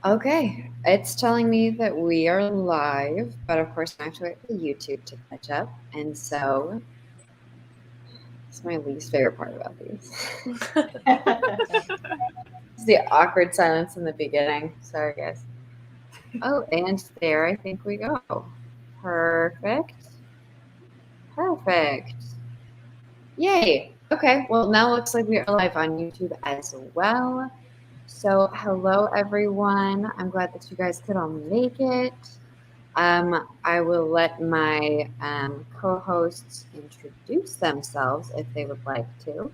Okay, it's telling me that we are live, but of course I have to wait for YouTube to catch up. And so it's my least favorite part about these. It's the awkward silence in the beginning. Sorry, guys. Oh, and there I think we go. Perfect. Perfect. Yay. Okay, well, now it looks like we are live on YouTube as well. So hello, everyone. I'm glad that you guys could all make it. I will let my co-hosts introduce themselves if they would like to.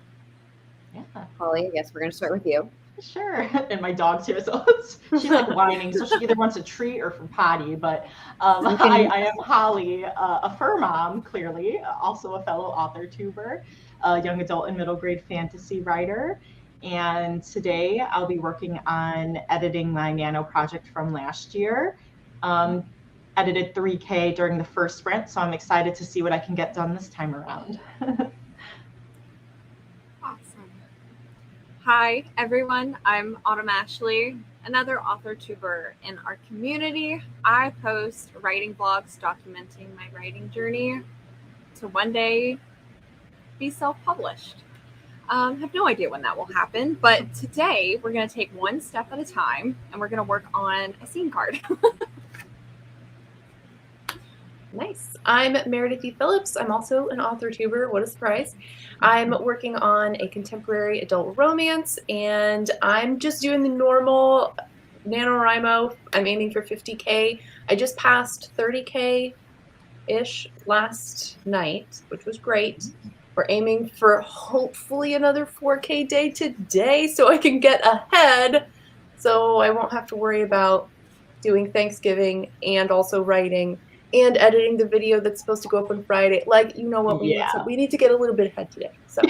Yeah. Holly, I guess we're going to start with you. Sure. And my dog's here, so she's like whining. So she either wants a treat or from potty. But I am Holly, a fur mom, clearly, also a fellow author tuber, a young adult and middle grade fantasy writer. And today I'll be working on editing my Nano project from last year. Edited 3K during the first sprint, so I'm excited to see what I can get done this time around. Awesome. Hi, everyone. I'm Ashleigh, another author tuber in our community. I post writing blogs documenting my writing journey to one day be self-published. Have no idea when that will happen, but today we're going to take one step at a time and we're going to work on a scene card. Nice. I'm Meredith Phillips. I'm also an author tuber. What a surprise. I'm working on a contemporary adult romance, and I'm just doing the normal NaNoWriMo. I'm aiming for 50K. I just passed 30K-ish last night, which was great. We're aiming for hopefully another 4K day today so I can get ahead, so I won't have to worry about doing Thanksgiving and also writing and editing the video that's supposed to go up on Friday. Like, you know what, we need to get a little bit ahead today. So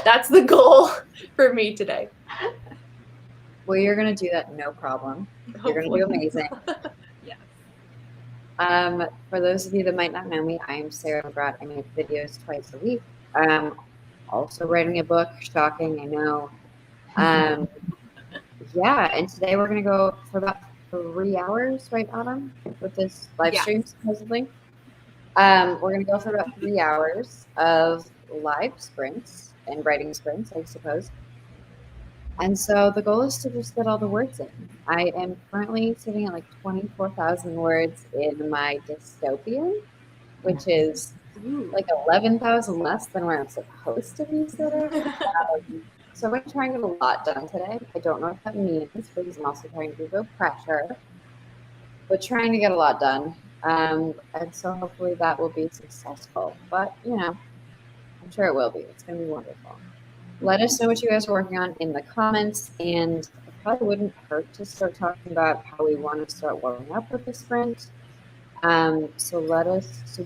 that's the goal for me today. Well, you're going to do that, no problem. You're going to do amazing. Yeah. For those of you that might not know me, I am Sara Lubratt. I make videos twice a week. Also writing a book. Shocking, I know. Yeah, and today we're going to go for about 3 hours, right, Autumn, with this live stream, supposedly. We're going to go for about 3 hours of live sprints and writing sprints, I suppose. And so the goal is to just get all the words in. I am currently sitting at like 24,000 words in my dystopian, which is like 11,000 less than where I'm supposed to be sitting. So I'm going to try and get a lot done today. I don't know what that means because I'm also trying to do no pressure, but trying to get a lot done. And so hopefully that will be successful. But, you know, I'm sure it will be. It's going to be wonderful. Let us know what you guys are working on in the comments. And it probably wouldn't hurt to start talking about how we want to start warming up with the sprint. So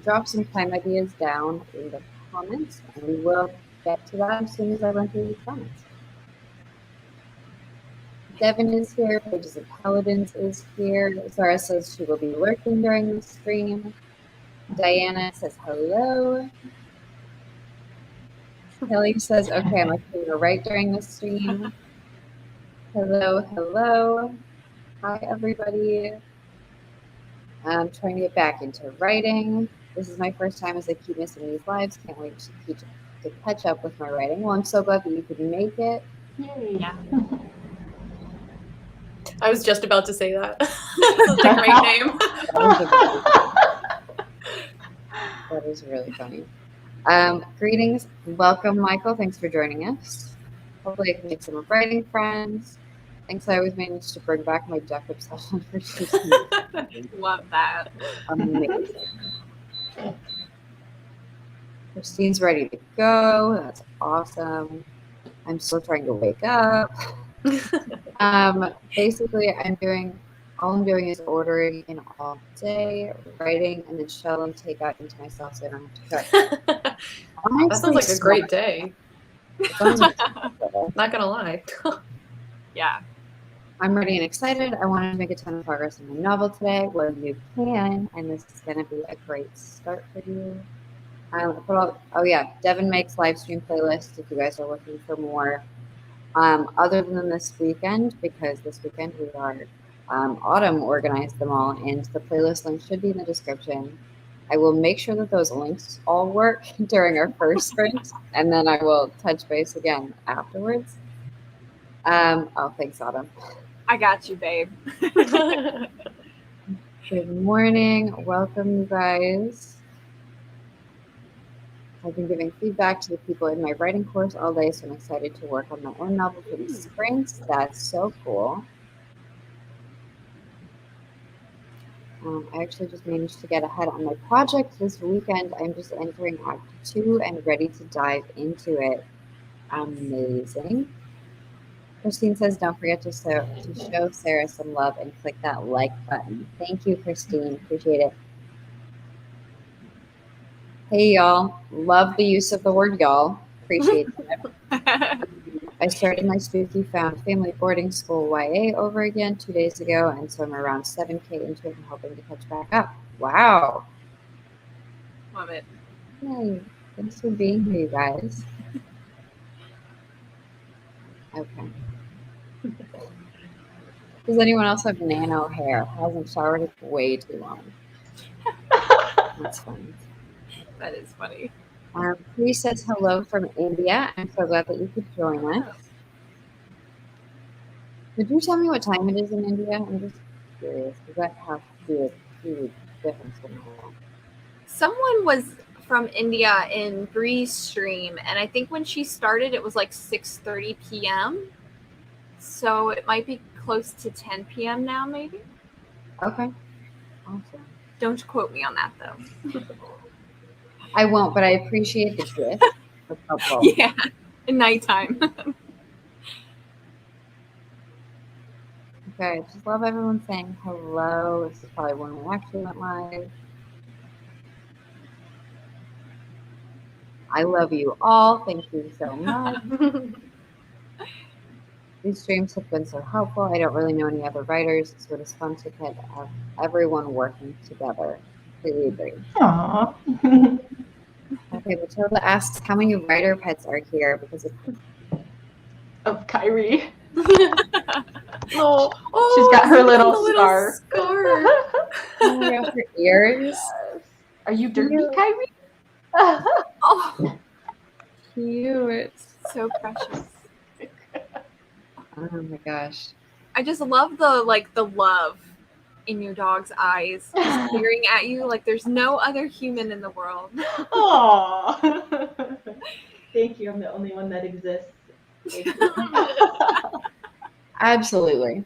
drop some time ideas down in the comments, and we will get to that as soon as I run through the comments. Devin is here. Pages of Paladins is here. Zara says she will be lurking during the stream. Diana says hello. Kelly says, okay, I'm okay to write during the stream. Hello, hello. Hi, everybody. I'm trying to get back into writing. This is my first time as I keep missing these lives. Can't wait to catch up with my writing. Well, I'm so glad that you could make it. Yay. Yeah. I was just about to say that. Such a great name. That is really funny. Greetings. Welcome, Michael. Thanks for joining us. Hopefully I can make some writing friends. Thanks. I always manage to bring back my duck obsession for season. Love that. Amazing. Christine's ready to go. That's awesome. I'm still trying to wake up. Basically, all I'm doing is ordering in all day, writing, and then shelling takeout into myself so I don't have to cook. That sounds like a great day. Not gonna lie. Yeah. I'm ready and excited. I want to make a ton of progress in my novel today. Well, you can, and this is going to be a great start for you. Devin makes live stream playlists if you guys are looking for more. Other than this weekend, because this weekend we are Autumn organized them all, and the playlist link should be in the description. I will make sure that those links all work during our first sprint, and then I will touch base again afterwards. Oh, thanks, Autumn. I got you, babe. Good morning. Welcome, you guys. I've been giving feedback to the people in my writing course all day, so I'm excited to work on my own novel for these sprints. That's so cool. I actually just managed to get ahead on my project this weekend. I'm just entering Act 2 and ready to dive into it. Amazing. Christine says, don't forget to show Sarah some love and click that like button. Thank you, Christine. Appreciate it. Hey, y'all. Love the use of the word y'all. Appreciate it. I started my Spooky Found Family Boarding School YA over again 2 days ago, and so I'm around 7K into it and hoping to catch back up. Wow. Love it. Yay. Thanks for being here, you guys. Okay. Does anyone else have nano hair? Hasn't showered in way too long. That's funny. That is funny. Bree says hello from India. I'm so glad that you could join us. Could you tell me what time it is in India? I'm just curious. Does that have to do with huge difference in that? Someone was from India in Bree's stream, and I think when she started, it was like 6:30 p.m. So it might be close to 10 p.m. now, maybe. Okay. Awesome. Don't quote me on that, though. I won't, but I appreciate the gift. That's helpful. Yeah, at nighttime. Okay, just love everyone saying hello. This is probably when we actually went live. I love you all. Thank you so much. These streams have been so helpful. I don't really know any other writers, so it is fun to get everyone working together. Completely agree. Aww. Okay, Matilda asks how many writer pets are here because Of Kyrie. Oh, She's got her little scar. oh my gosh, her ears. Yes. Are you dirty, Cute. Kyrie? Oh, Cute. so precious. Oh my gosh. I just love the love in your dog's eyes, just staring at you like there's no other human in the world. Aww. Thank you. I'm the only one that exists. Thank you. Absolutely.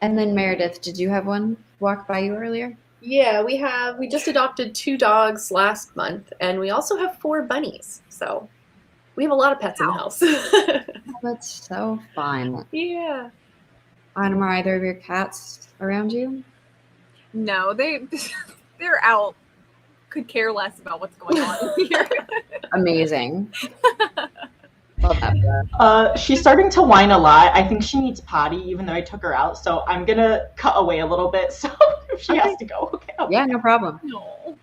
And then Meredith, did you have one walk by you earlier? Yeah, we just adopted 2 dogs last month, and we also have 4 bunnies. So we have a lot of pets in the house. Oh, that's so fun. Yeah. Autumn, are either of your cats around you? No, they're out. Could care less about what's going on here. Amazing. Love that. She's starting to whine a lot. I think she needs potty, even though I took her out. So I'm gonna cut away a little bit. So if she has to go, okay. Yeah, no problem. No.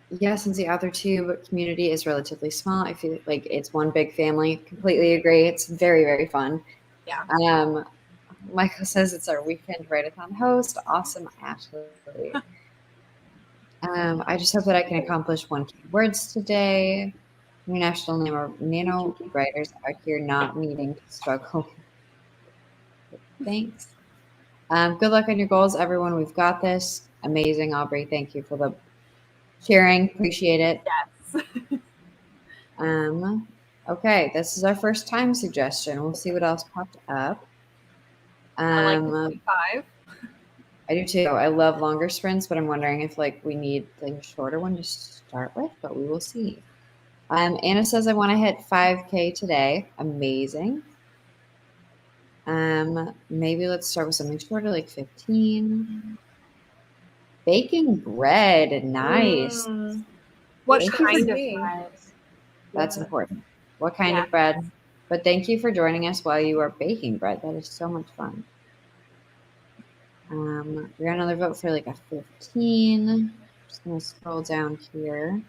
Yeah, since the Author Tube community is relatively small, I feel like it's one big family. Completely agree. It's very, very fun. Yeah. Michael says it's our weekend Writeathon host. Awesome, Ashleigh. I just hope that I can accomplish 1K words today. International nano writers out here not needing to struggle. Thanks. Good luck on your goals, everyone. We've got this. Amazing, Aubrey. Thank you for the cheering. Appreciate it. Yes. Okay, this is our first time suggestion. We'll see what else popped up. I like the 5. I do too. I love longer sprints, but I'm wondering if we need a shorter one to start with, but we will see. Anna says I want to hit 5K today. Amazing. Maybe let's start with something shorter, like 15. Baking bread. Nice. What Thank you kind for of me. bread? That's important. What kind Yeah. of bread? But thank you for joining us while you are baking bread. That is so much fun. We got another vote for like a 15. Just gonna scroll down here.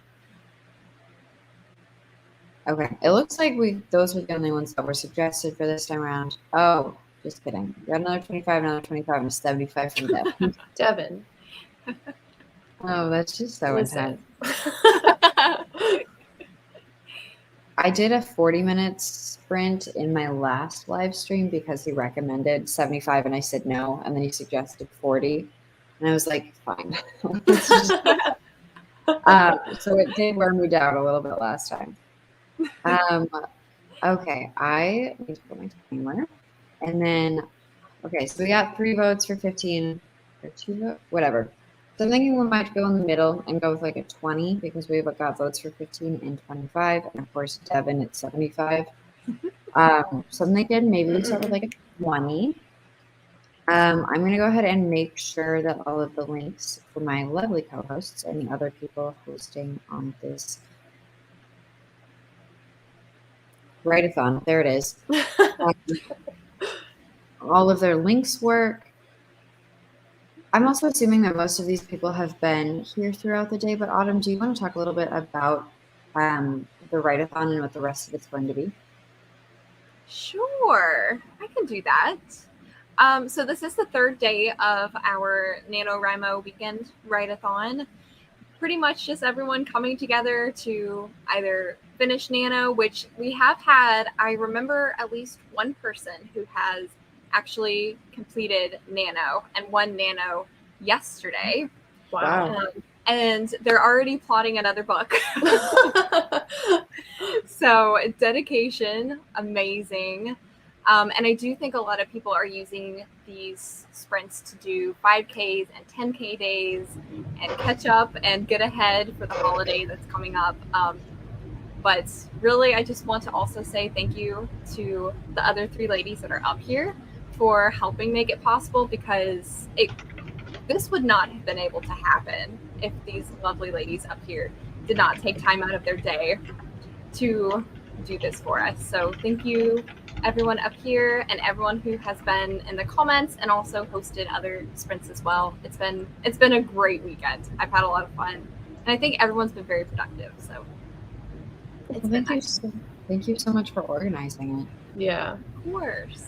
Okay, it looks like those were the only ones that were suggested for this time around. Oh, Just kidding. We got another 25, and 75 from Devin. Devin. Oh, that's just so Listen. intense. I did a 40-minute sprint in my last live stream because he recommended 75 and I said no. And then he suggested 40. And I was like, fine. So it did wear me down a little bit last time. Okay, I need to put my timer. And then, okay, so we got 3 votes for 15 or 2 votes, whatever. So I'm thinking we might go in the middle and go with like a 20 because we've got votes for 15 and 25. And of course, Devin at 75. So I'm thinking maybe we start with like a 20. I'm going to go ahead and make sure that all of the links for my lovely co-hosts and the other people hosting on this Writeathon, there it is. All of their links work. I'm also assuming that most of these people have been here throughout the day, but Autumn, do you want to talk a little bit about the Writeathon and what the rest of it's going to be? Sure, I can do that. So this is the 3rd day of our NaNoWriMo weekend Writeathon. Pretty much just everyone coming together to either finish Nano, which we have had, I remember at least one person who has actually completed Nano and won Nano yesterday. Wow. And they're already plotting another book. So dedication, amazing. And I do think a lot of people are using these sprints to do 5Ks and 10K days and catch up and get ahead for the holiday that's coming up. But really, I just want to also say thank you to the other 3 ladies that are up here for helping make it possible, because this would not have been able to happen if these lovely ladies up here did not take time out of their day to do this for us. So thank you, everyone up here and everyone who has been in the comments and also hosted other sprints as well. It's been a great weekend. I've had a lot of fun, and I think everyone's been very productive. So Thank you so much for organizing it. Yeah. Of course,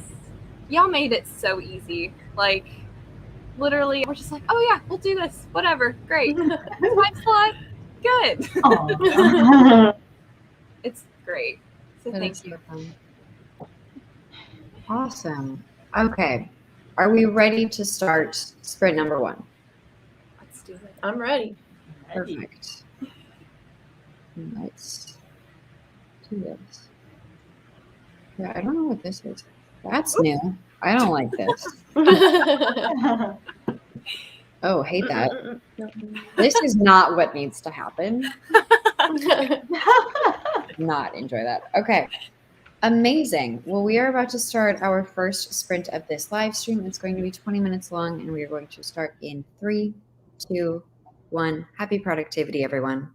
y'all made it so easy. Like, literally, we're just like, oh yeah, we'll do this. Whatever, great. Time slot, good. It's great. So thank you. Fun. Awesome. Okay. Are we ready to start sprint number 1? Let's do it. I'm ready. Perfect. Let's do this. Yeah, I don't know what this is. That's new. I don't like this. Oh, hate that. This is not what needs to happen. Not enjoy that. Okay. Amazing. Well, we are about to start our first sprint of this live stream. It's going to be 20 minutes long, and we are going to start in 3, 2, 1. Happy productivity, everyone.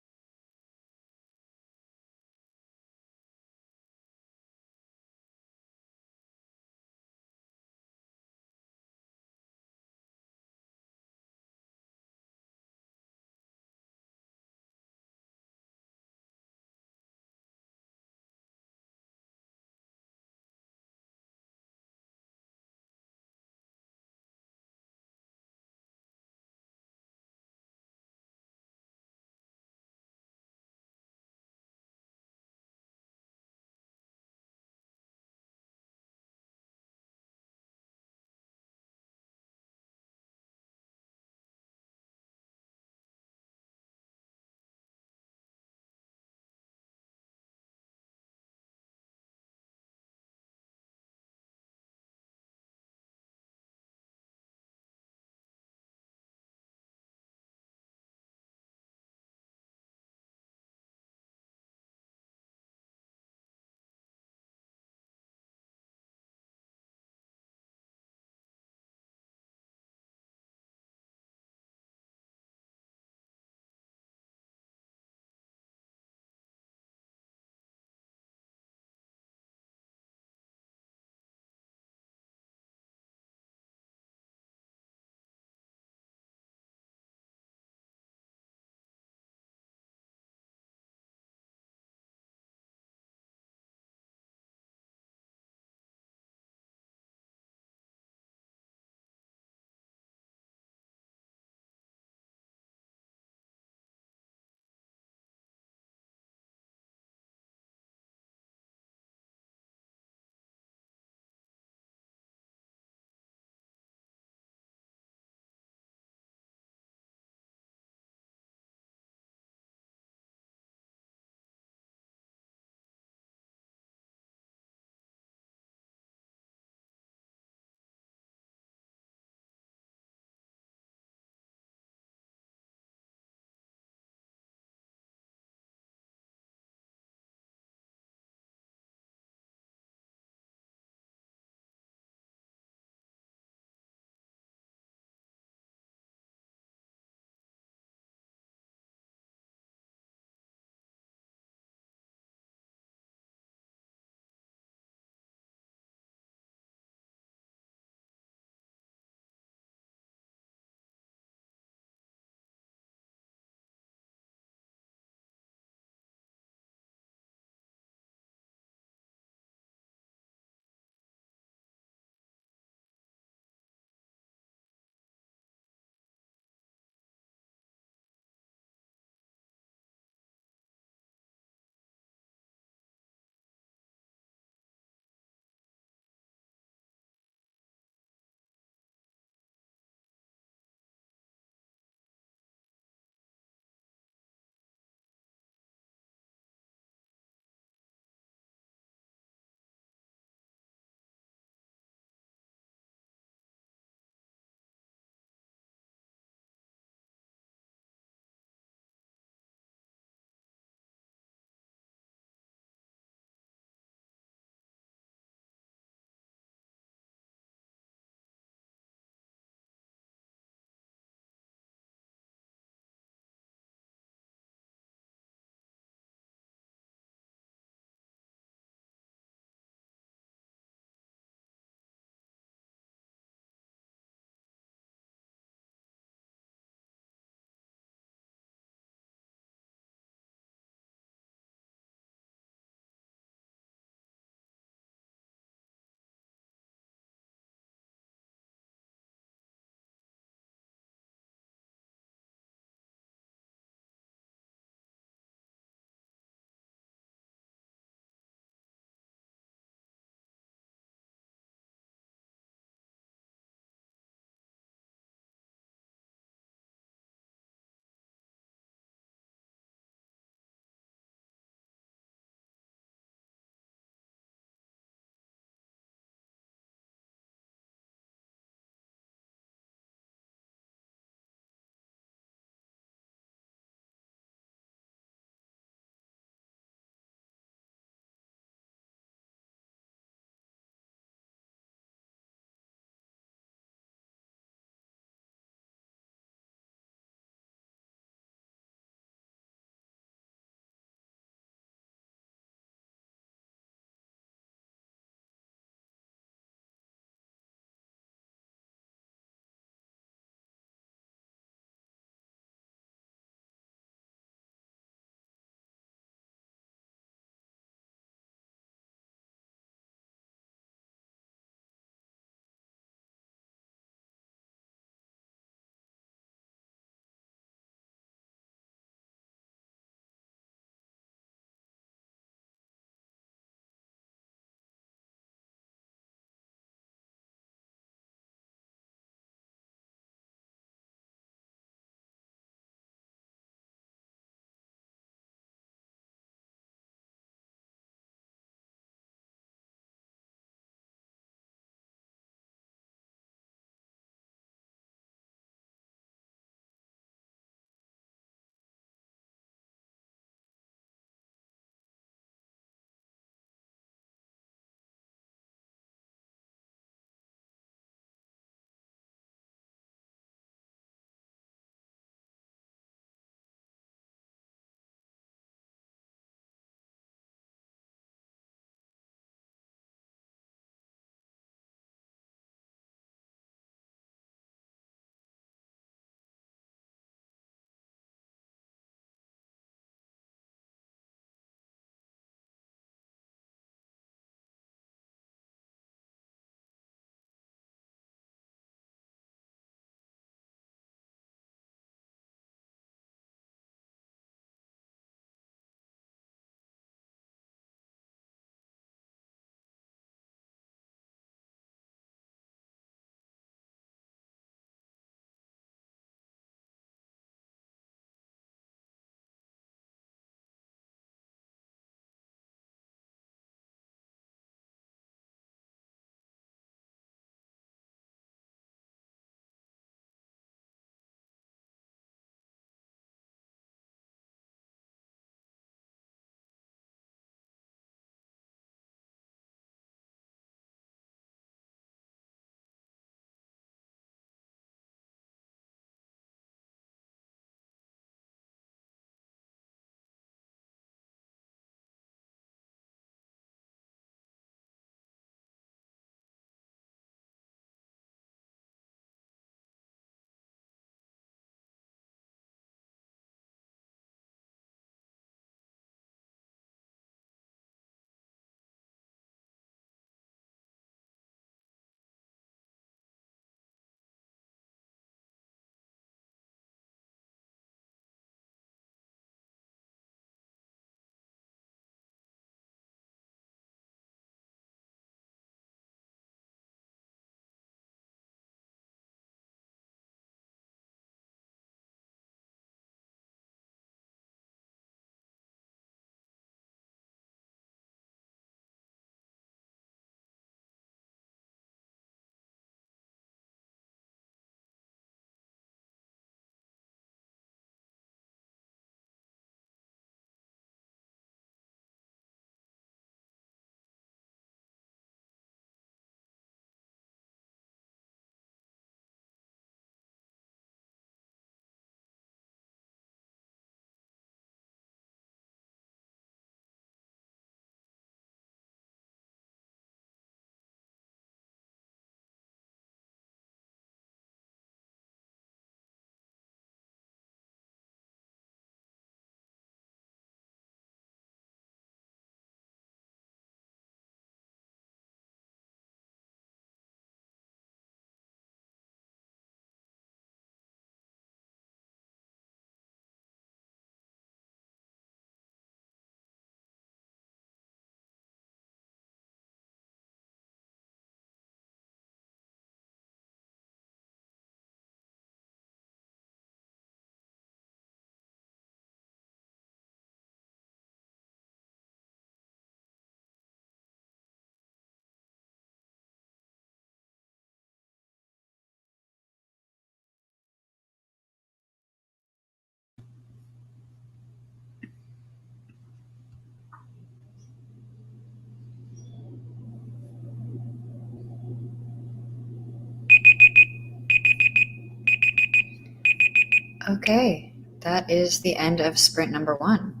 Okay, that is the end of sprint number 1.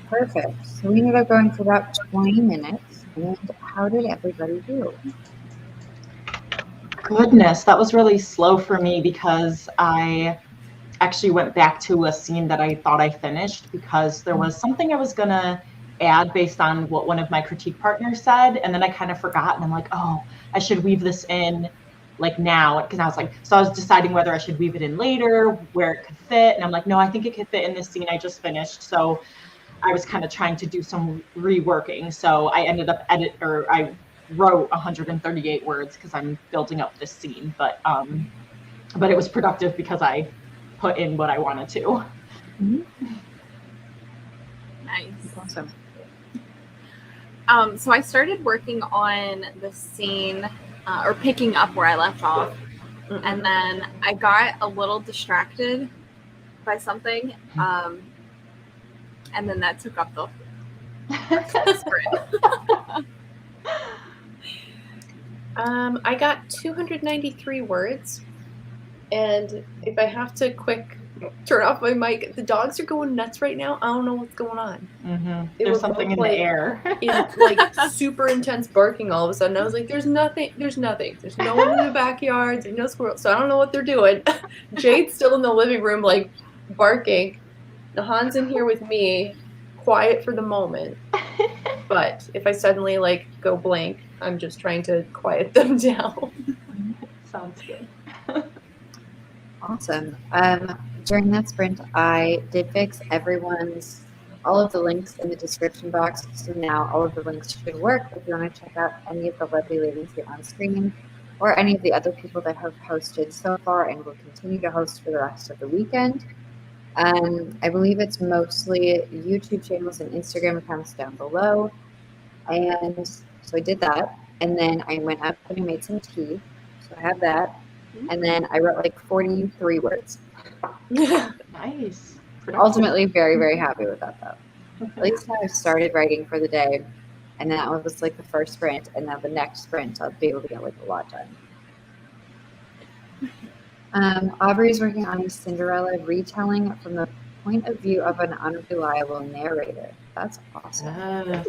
Perfect. So we ended up going for about 20 minutes. And how did everybody do? Goodness, that was really slow for me because I actually went back to a scene that I thought I finished because there was something I was going to add based on what one of my critique partners said. And then I kind of forgot. And I'm like, oh, I should weave this in like now. Because I was like, so I was deciding whether I should weave it in later, where it could fit. And I'm like, no, I think it could fit in this scene I just finished. So I was kind of trying to do some reworking. So I ended up I wrote 138 words because I'm building up this scene. But it was productive because I put in what I wanted to. Mm-hmm. Nice. Awesome. So I started working on the scene or picking up where I left off. And then I got a little distracted by something. And then that took up the sprint. I got 293 words. And if I have to quick turn off my mic, the dogs are going nuts right now. I don't know what's going on. Mm-hmm. There's something in the air. Like super intense barking all of a sudden. I was like, there's nothing. There's no one in the backyard. There's no squirrels. So I don't know what they're doing. Jade's still in the living room, like barking. Nahan's in here with me, quiet for the moment. But if I suddenly like go blank, I'm just trying to quiet them down. Sounds good. Awesome. During that sprint, I did fix all of the links in the description box. So now all of the links should work if you want to check out any of the lovely ladies here on screen or any of the other people that have hosted so far and will continue to host for the rest of the weekend. I believe it's mostly YouTube channels and Instagram accounts down below. And so I did that. And then I went up and I made some tea. So I have that. And then I wrote like 43 words. Nice. Ultimately, very, very happy with that, though. At least I started writing for the day. And that was like the first sprint. And now the next sprint, I'll be able to get like a lot done. Aubrey's working on a Cinderella retelling from the point of view of an unreliable narrator. That's awesome. Yes.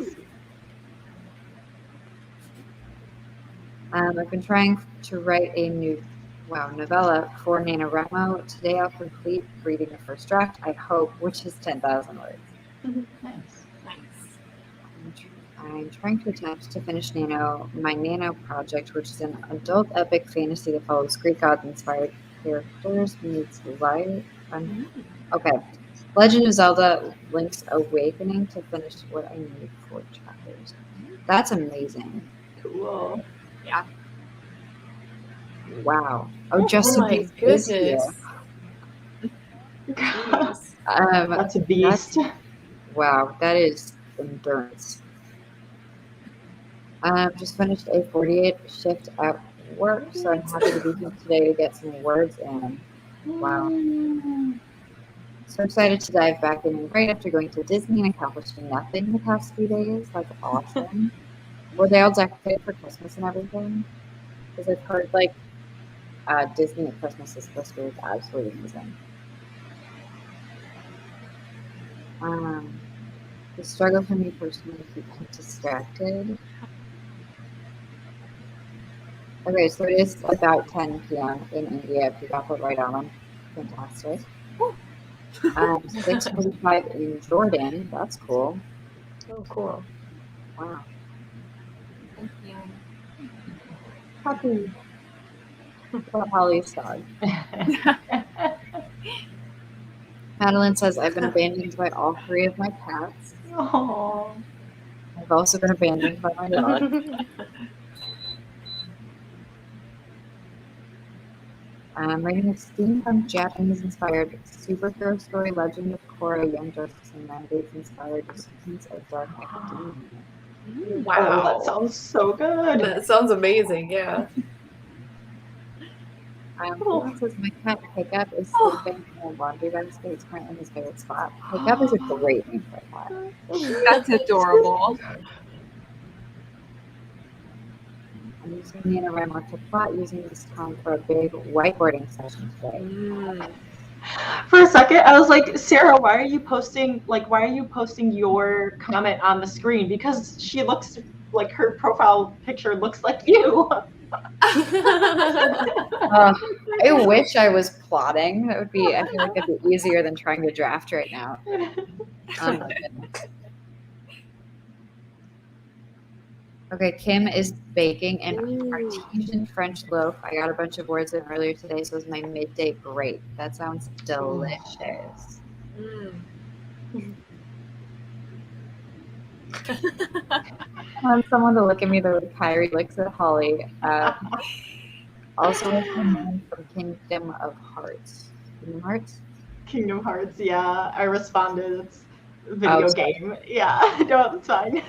I've been trying to write a new novella for NaNoWriMo. Today I'll complete reading the first draft, I hope, which is 10,000 words. Nice. I'm trying to attempt to finish my Nano project, which is an adult epic fantasy that follows Greek gods-inspired characters meets life. Okay. Legend of Zelda Link's Awakening to finish what I need 4 chapters. That's amazing. Cool. Yeah. Wow. Oh, just my goodness. That's a beast. Wow, that is endurance. Just finished a 48 shift at work, so I'm happy to be here today to get some words in. Wow. So excited to dive back in right after going to Disney and accomplishing nothing the past few days. That's awesome. Were they all decorated for Christmas and everything? Because I've heard like Disney at Christmas is supposed to be absolutely amazing. The struggle for me personally to keep distracted. Okay, so it is about 10 p.m. in India. If you got that right on, fantastic. 6:45 in Jordan. That's cool. Oh, cool. Wow. Thank you. Happy. About Holly's dog. Madeline says, I've been abandoned by all 3 of my cats. Aww. I've also been abandoned by my dog. I'm writing a steampunk Japanese-inspired superhero story, Legend of Korra, Young Justice, and Renegades-inspired seasons of Dark Academia. Wow. Oh, that sounds so good. That sounds amazing, yeah. Someone says, my cat Pickup is sleeping in a laundry basket. It's currently his favorite spot. Pickup is a great name for a cat. That's adorable. I'm using NaNoWriMo to plot using this time for a big whiteboarding session today. For a second, I was like, Sarah, why are you posting your comment on the screen? Because she looks like her profile picture looks like you. I wish I was plotting. That would be, I feel like it'd be easier than trying to draft right now. Oh my goodness. Okay, Kim is baking an artesian French loaf. I got a bunch of words in earlier today, so it's my midday break. That sounds delicious. I want someone to look at me the way Kyrie looks at Holly. Also, from Kingdom of Hearts. Kingdom Hearts? Kingdom Hearts, yeah. I responded. It's a video game. Yeah, no, it's fine.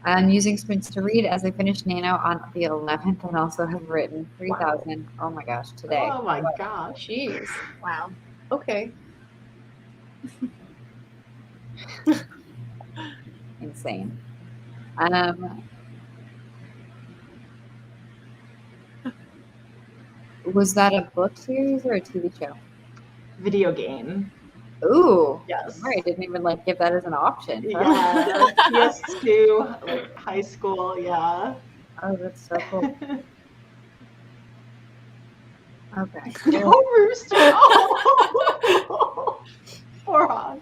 I'm using sprints to read as I finish Nano on the 11th and also have written 3,000. Wow. Oh my gosh, today. Oh my gosh. Jeez. Wow. Okay. Insane. Was that a book series or a TV show? Video game. Ooh. Yes. Sorry, I didn't even give that as an option. Yeah. PS2, like high school, yeah. Oh, that's so cool. Okay. No rooster. Oh. Poor Hans.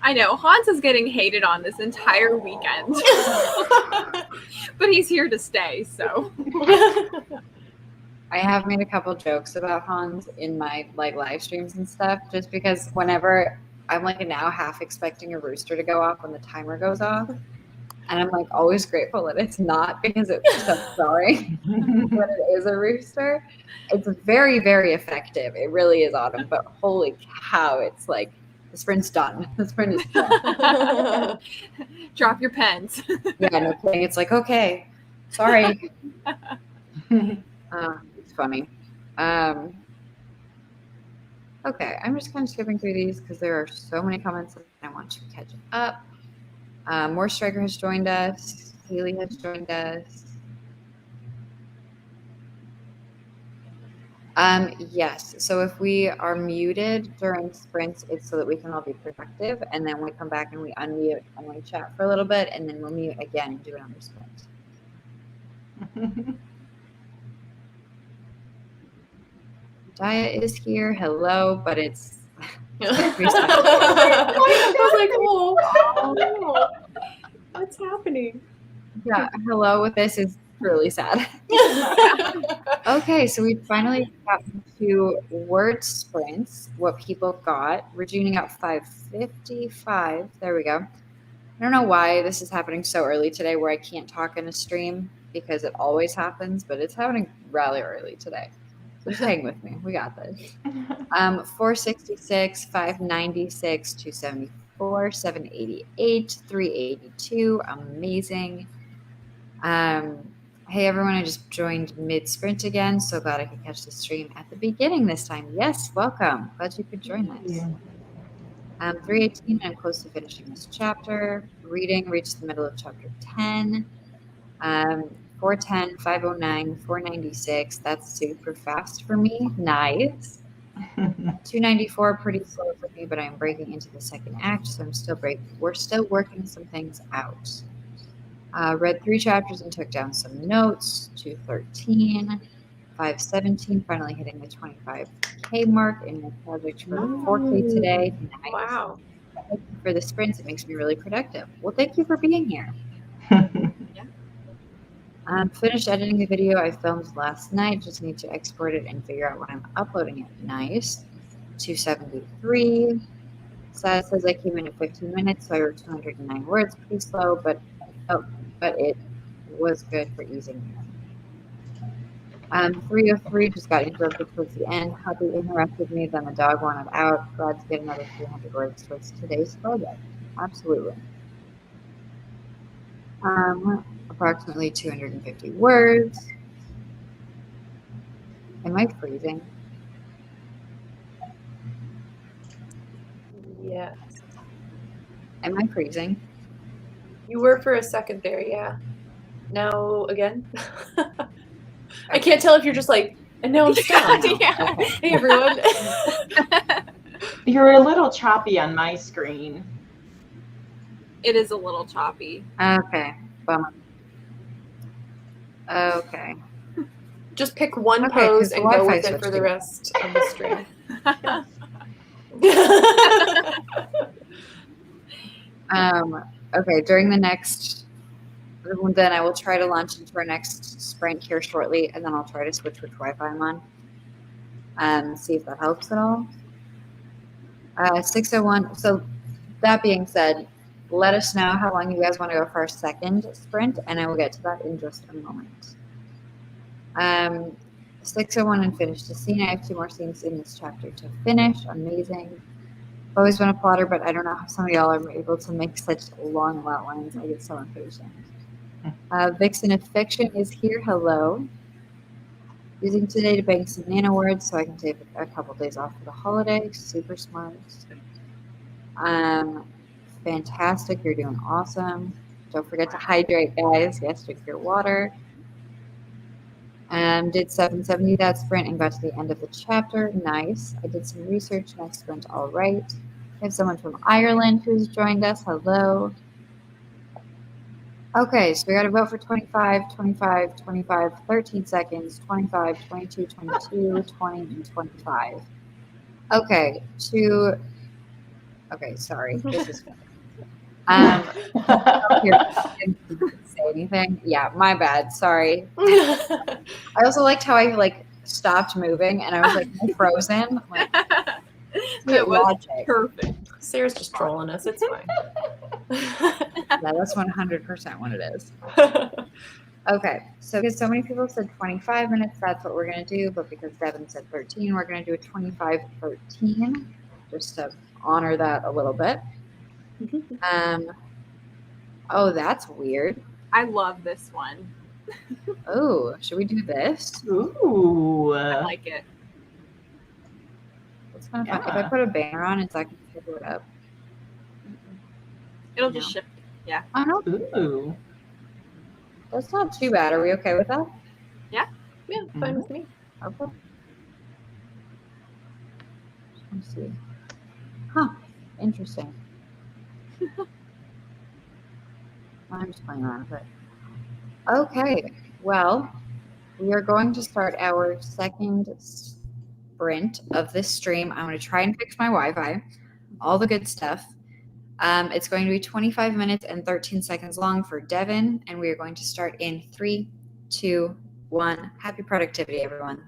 I know. Hans is getting hated on this entire weekend. But he's here to stay, so. I have made a couple jokes about Hans in my live streams and stuff, just because whenever I'm now half expecting a rooster to go off when the timer goes off, and I'm always grateful that it's not, because it's so sorry when it is a rooster. It's very, very effective. It really is, Autumn. But holy cow, it's the sprint's done. The sprint is done. Drop your pens. Yeah, no kidding. It's okay, sorry. It's funny. Okay, I'm just kind of skipping through these because there are so many comments that I want to catch up. More Striker has joined us. Haley has joined us. Yes, so if we are muted during sprints, it's so that we can all be productive, and then we come back and we unmute and we chat for a little bit, and then we'll mute again and do another sprint. Daya is here. Hello, but it's. I was oh, what's happening? Yeah, hello with this is really sad. Okay, so we finally got to word sprints, what people got. Regina got 555. There we go. I don't know why this is happening so early today where I can't talk in a stream, because it always happens, but it's happening really early today. So just hang with me. We got this. 466, 596, 274, 788, 382. Amazing. Hey everyone, I just joined mid-sprint again, so glad I could catch the stream at the beginning this time. Yes, welcome. Glad you could join us. Yeah. 318, I'm close to finishing this chapter. Reading, reached the middle of chapter 10. 410, 509, 496. That's super fast for me. Nice. 294, pretty slow for me, but I'm breaking into the second act, so we're still working some things out. Read 3 chapters and took down some notes. 213, 517, finally hitting the 25K mark in my project for 4K today. Nice. Wow. Thank you for the sprints. It makes me really productive. Well, thank you for being here. Finished editing the video I filmed last night. Just need to export it and figure out when I'm uploading it. Nice. 273. Says I came in at 15 minutes, so I wrote 209 words. Pretty slow, but it was good for easing me. 303 just got interrupted towards the end. Hubby interrupted me, then the dog wanted out. Glad to get another 300 words towards today's project. Absolutely. Approximately 250 words. Am I freezing? Yes. Am I freezing? You were for a second there, yeah. now again. I can't tell if you're just like, and now I'm stopped. Yeah. Okay. Hey, everyone. You're a little choppy on my screen. It is a little choppy. Okay. Bummer. Okay. Just pick one Okay, pose 'cause the and go Wi-Fi with it for switched the again. rest of the stream. Okay, during the next, then I will try to launch into our next sprint here shortly, and then I'll try to switch which Wi-Fi I'm on. See if that helps at all. 6:01. So that being said, let us know how long you guys want to go for our second sprint, and I will get to that in just a moment. 6:01 and finish the scene. I have 2 more scenes in this chapter to finish. Amazing. I've always been a plotter, but I don't know how some of y'all are able to make such long outlines. I get so impatient. Vixen of Fiction is here. Hello. Using today to bank some nano words so I can take a couple days off for the holiday. Super smart. Fantastic. You're doing awesome. Don't forget to hydrate, guys. Yes, drink your water. Did 770 that sprint and got to the end of the chapter. Nice. I did some research next sprint. All right. We have someone from Ireland who's joined us. Hello. Okay, so we got to vote for 25, 25, 25, 13 seconds, 25, 22, 22, 20, and 25. Okay, okay, sorry. This is here, didn't say anything. Yeah, my bad. Sorry. I also liked how I stopped moving and I was like frozen. Like, It was logic. perfect. Sarah's just trolling us. It's fine. Yeah, that's 100% what it is. Okay, so because so many people said 25 minutes, that's what we're going to do. But because Devin said 13, we're going to do a 25-13, just to honor that a little bit. Oh, that's weird. I love this one. Oh, should we do this? Ooh. I like it. It's kind of fun. If Yeah. I put a banner on, it's not going to pick it up. It'll just shift. Yeah. Oh, no. Ooh. That's not too bad. Are we okay with that? Yeah. Yeah, fine with me. Okay. Let's see. Huh. Interesting. I'm just playing around with it. Okay. Well, we are going to start our second sprint of this stream. I'm going to try and fix my Wi-Fi. All the good stuff. It's going to be 25 minutes and 13 seconds long for Devin, and we are going to start in 3, 2, 1. Happy productivity, everyone.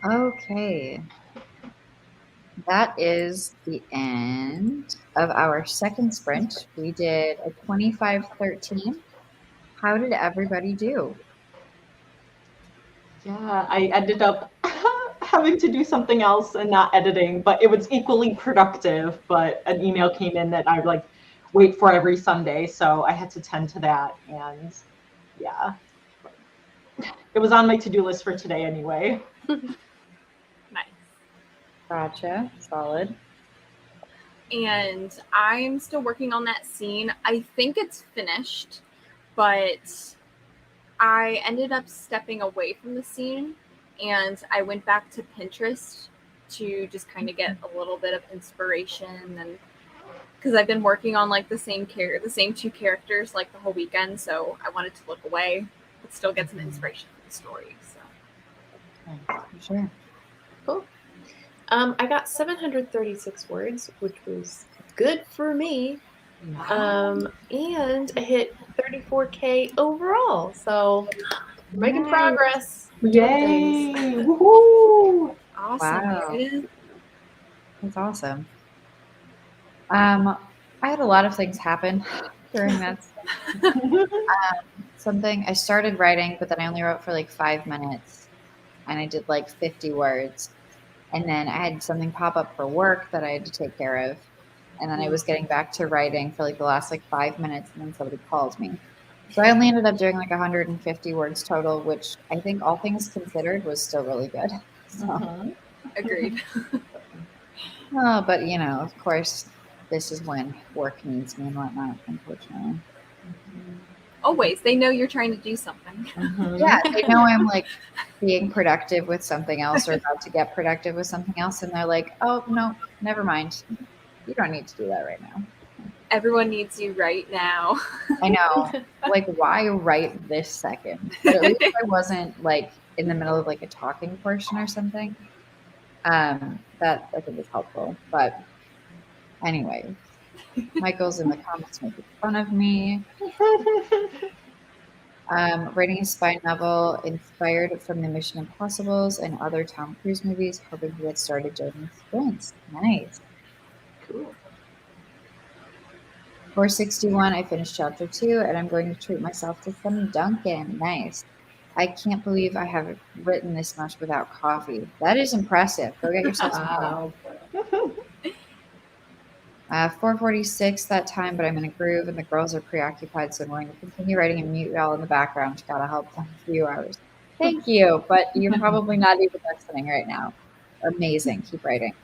Okay. That is the end of our second sprint. We did a 25-13. How did everybody do? Yeah, I ended up having to do something else and not editing, but it was equally productive. But an email came in that I like wait for every Sunday, so I had to tend to that. And yeah, it was on my to-do list for today anyway. Nice. Gotcha. Solid. And I'm still working on that scene. I think it's finished, but I ended up stepping away from the scene and I went back to Pinterest to just kind of get a little bit of inspiration, and because I've been working on like the same two characters like the whole weekend, so I wanted to look away but still get some inspiration from the story. So Sure. Cool. I got 736 words, which was good for me. And I hit 34K overall. So we're making progress. We're doing Yay! things. Woohoo! awesome. Wow. Meredith. That's awesome. I had a lot of things happen during that. Something I started writing, but then I only wrote for like 5 minutes, and I did like 50 words. And then I had something pop up for work that I had to take care of. And then I was getting back to writing for like the last like 5 minutes, and then somebody called me. So I only ended up doing like 150 words total, which I think all things considered was still really good. So, Agreed. but you know, of course, this is when work needs me and whatnot, unfortunately. Always. They know you're trying to do something. Yeah, they know I'm like being productive with something else or about to get productive with something else. And they're like, oh, no, never mind. You don't need to do that right now. Everyone needs you right now. I know. Like, why right this second? But at least I wasn't like in the middle of like a talking portion or something. That I think is helpful. But anyway, Michael's in the comments making fun of me. Writing a spy novel inspired from the Mission Impossibles and other Tom Cruise movies, hoping to get started during the sprints. Nice. Cool. 461, I finished chapter 2, and I'm going to treat myself to some Dunkin'. Nice. I can't believe I have written this much without coffee. That is impressive. Go get yourself some coffee. Wow. 446 that time, but I'm in a groove, and the girls are preoccupied, so I'm going to continue writing and mute y'all in the background. Gotta help them a few hours. Thank you, but you're probably not even listening right now. Amazing. Keep writing.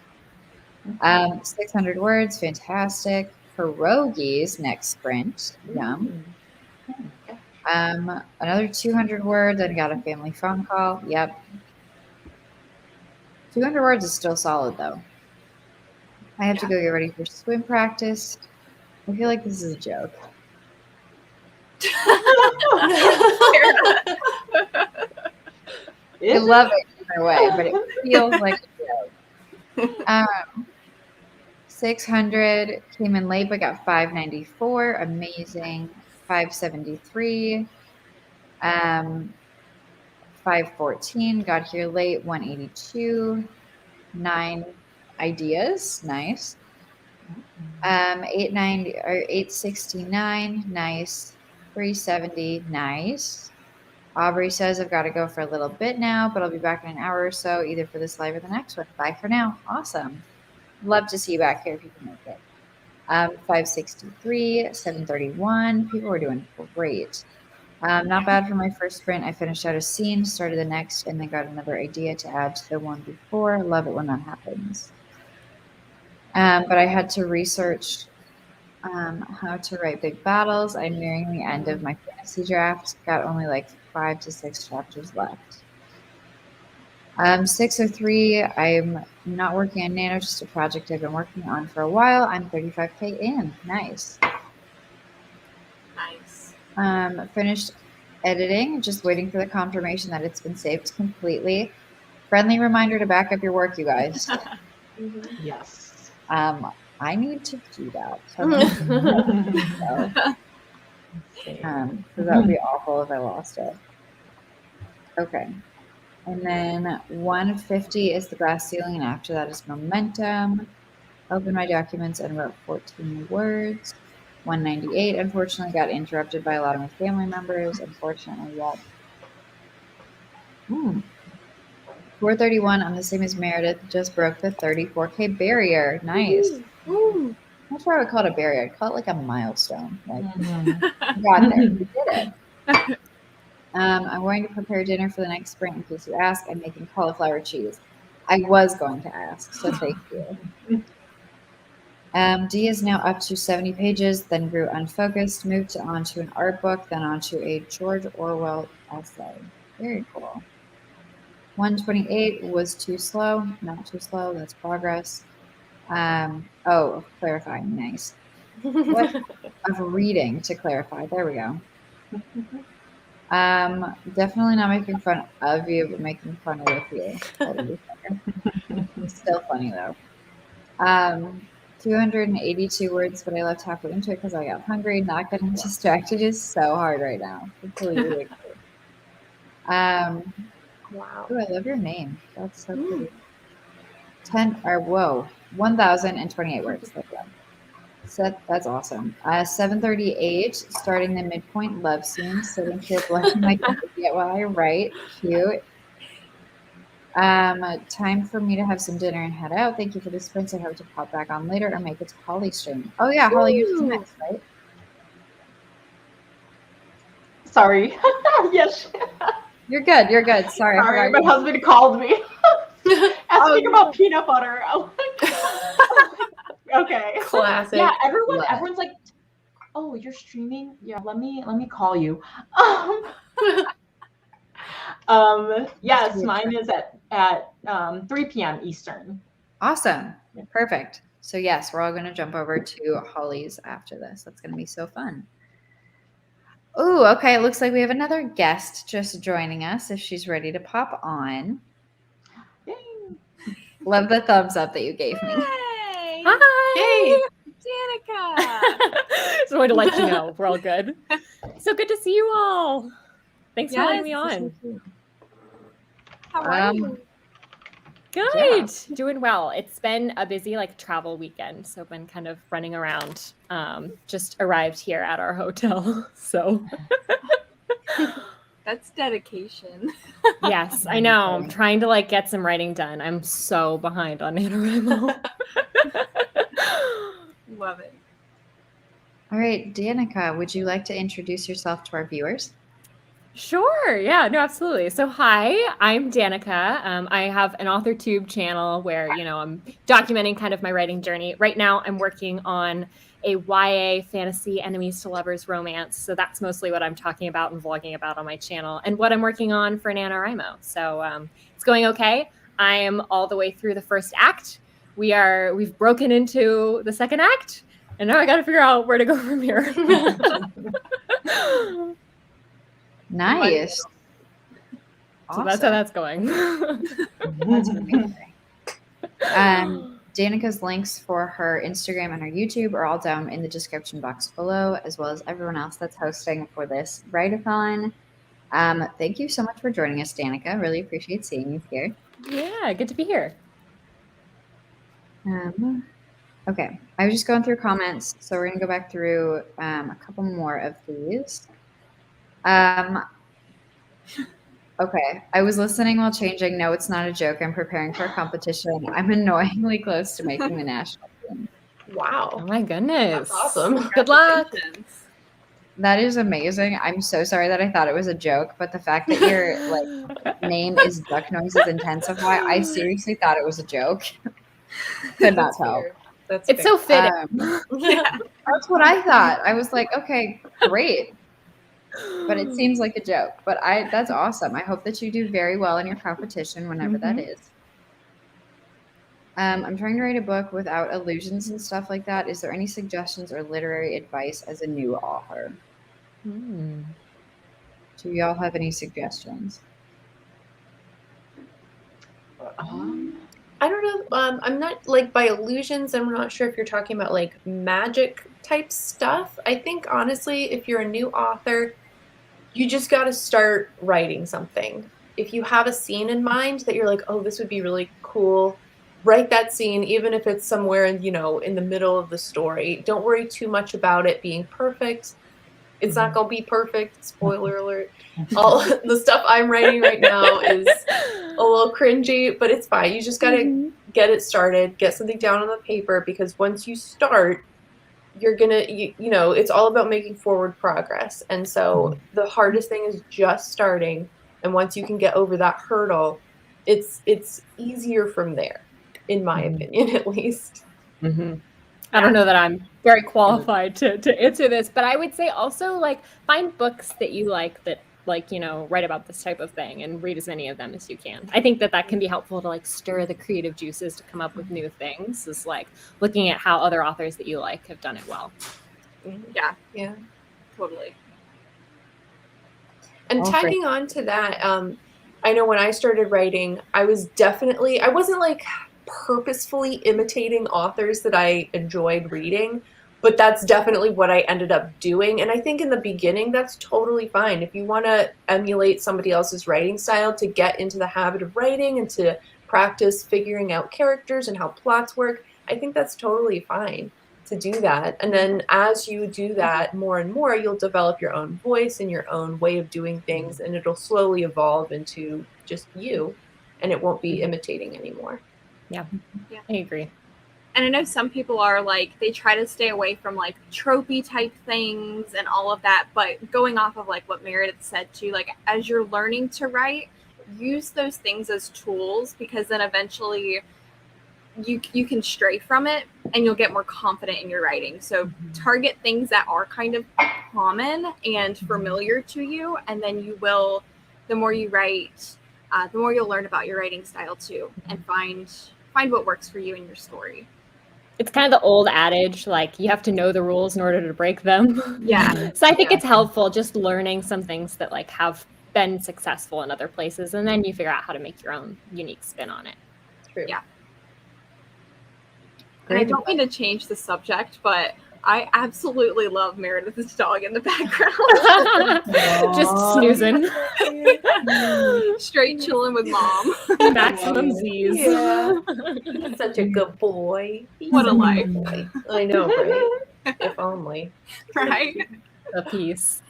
600 words. Fantastic. Pierogies next sprint. Yum. Another 200 words. I got a family phone call. Yep. 200 words is still solid, though. I have to go get ready for swim practice. I feel like this is a joke. I love it either way, but it feels like a joke. 600 came in late, but got 594. Amazing. 573. 514 got here late. 182. 9 ideas. Nice. 890 or 869. Nice. 370. Nice. Aubrey says I've got to go for a little bit now, but I'll be back in an hour or so, either for this live or the next one. Bye for now. Awesome. Love to see you back here if you can make it. 563, 731. People were doing great. Not bad for my first sprint. I finished out a scene, started the next, and then got another idea to add to the one before. Love it when that happens. But I had to research how to write big battles. I'm nearing the end of my fantasy draft. Got only like 5 to 6 chapters left. 603, I'm not working on Nano, just a project I've been working on for a while. I'm 35K in. Nice. Nice. Finished editing, just waiting for the confirmation that it's been saved completely. Friendly reminder to back up your work, you guys. Yes. I need to do that. Because that would be awful if I lost it. Okay. And then 150 is the glass ceiling, and after that is momentum. Opened my documents and wrote 14 words. 198, unfortunately, got interrupted by a lot of my family members. Unfortunately, yet. 431, I'm the same as Meredith, just broke the 34K barrier. Nice. Ooh. I'm not sure I would call it a barrier. I'd call it like a milestone. Like, you got there. You did it. I'm going to prepare dinner for the next sprint in case you ask. I'm making cauliflower cheese. I was going to ask, so thank you. D is now up to 70 pages, then grew unfocused, moved onto an art book, then onto a George Orwell essay. Very cool. 128 was too slow. Not too slow. That's progress. Clarifying. Nice. What of reading to clarify? There we go. Definitely not making fun of you, but making fun with you. It's still funny though. 282 words, but I left halfway into it because I got hungry. Not getting distracted is so hard right now. Completely agree. Wow. Oh, I love your name. That's so pretty. 1,028 words. So that's awesome. 738, starting the midpoint love scene. Sitting here blushing like an idiot while I write. Cute. Time for me to have some dinner and head out. Thank you for the sprints. I hope to pop back on later or make it to Holly's stream. Oh yeah, Holly, you're next, right? Sorry. Yes. You're good. You're good. Sorry. My husband called me. Asking about peanut butter. Okay. Classic. Yeah, everyone's like, oh, you're streaming? Yeah, let me call you. Yes, mine is at 3 p.m. Eastern. Awesome. Perfect. So yes, we're all going to jump over to Holly's after this. That's going to be so fun. Oh, okay. It looks like we have another guest just joining us if she's ready to pop on. Yay. Love the thumbs up that you gave me. Hey. Hi. Danica. Just wanted to let you know we're all good. So good to see you all. Thanks for letting me on. How are you? Good. Doing well. It's been a busy travel weekend, so I've been kind of running around. Just arrived here at our hotel, so That's dedication. yes, I know. I'm trying to get some writing done. I'm so behind on NaNoWriMo. Love it. All right, Danica, would you like to introduce yourself to our viewers? Sure. Yeah, no, absolutely. So hi, I'm Danica. I have an AuthorTube channel where, I'm documenting kind of my writing journey. Right now I'm working on a YA fantasy enemies to lovers romance. So that's mostly what I'm talking about and vlogging about on my channel and what I'm working on for NaNoWriMo. So it's going okay. I am all the way through the first act. We've broken into the second act, and now I got to figure out where to go from here. Nice. So Awesome. that's how that's going. That's amazing. Danica's links for her Instagram and her YouTube are all down in the description box below, as well as everyone else that's hosting for this Writeathon. Thank you so much for joining us, Danica. Really appreciate seeing you here. Yeah, good to be here. Okay, I was just going through comments, so we're going to go back through a couple more of these. Okay, I was listening while changing. No, it's not a joke. I'm preparing for a competition. I'm annoyingly close to making the national team. Wow. Oh my goodness. That's awesome. Good luck. That is amazing. I'm so sorry that I thought it was a joke, but the fact that your name is Duck Noises Intensify, I seriously thought it was a joke. Could not tell. It's so fitting. That's what I thought. I was like, okay, great. But it seems like a joke. But that's awesome. I hope that you do very well in your competition, whenever that is. I'm trying to write a book without illusions and stuff like that. Is there any suggestions or literary advice as a new author? Do y'all have any suggestions? I don't know. I'm not by illusions. I'm not sure if you're talking about magic type stuff. I think honestly, if you're a new author, you just got to start writing something. if you have a scene in mind that you're like, oh, this would be really cool, write that scene, even if it's somewhere in, you know, in the middle of the story. Don't worry too much about it being perfect. It's not going to be perfect. Spoiler alert. All the stuff I'm writing right now is a little cringy, but it's fine. You just got to get it started, get something down on the paper, because once you start, you're going to, you know, it's all about making forward progress. And so the hardest thing is just starting. And once you can get over that hurdle, it's easier from there, in my opinion, at least. I don't know that I'm very qualified to answer this, but I would say also, like, find books that you like that, like, you know, write about this type of thing, and read as many of them as you can. I think that can be helpful to, like, stir the creative juices to come up with new things, is like looking at how other authors that you like have done it well. Yeah, totally. And tagging on to that, I know when I started writing, I wasn't like purposefully imitating authors that I enjoyed reading, but that's definitely what I ended up doing. And I think in the beginning, that's totally fine. If you want to emulate somebody else's writing style to get into the habit of writing and to practice figuring out characters and how plots work, I think that's totally fine to do that. And then as you do that more and more, you'll develop your own voice and your own way of doing things, and it'll slowly evolve into just you, and it won't be imitating anymore. Yeah, I agree. And I know some people are like, they try to stay away from like tropey type things and all of that, but going off of like what Meredith said too, like as you're learning to write, use those things as tools, because then eventually you can stray from it and you'll get more confident in your writing. So target things that are kind of common and familiar to you, and then you will, the more you write, the more you'll learn about your writing style too, and find what works for you in your story. It's kind of the old adage, like, you have to know the rules in order to break them. Yeah. So I think it's helpful just learning some things that, like, have been successful in other places, and then you figure out how to make your own unique spin on it. True. Yeah. And I don't mean to change the subject, but I absolutely love Meredith's dog in the background. Just snoozing. Straight chilling with mom. Maximum Z's. Yeah. He's such a good boy. What a life. I know, right? If only. Right? A piece.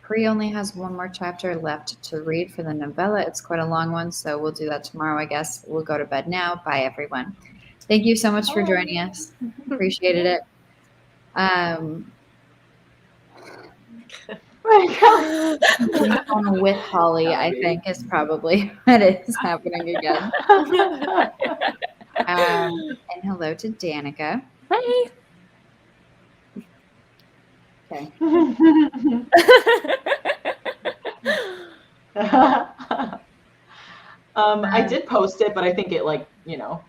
Bree only has one more chapter left to read for the novella. It's quite a long one, so we'll do that tomorrow, I guess. We'll go to bed now. Bye, everyone. Thank you so much for joining us. Appreciated it. On with Holly, I think, is probably what is happening again. And hello to Danica. Hi. Okay. I did post it, but I think it, like, you know,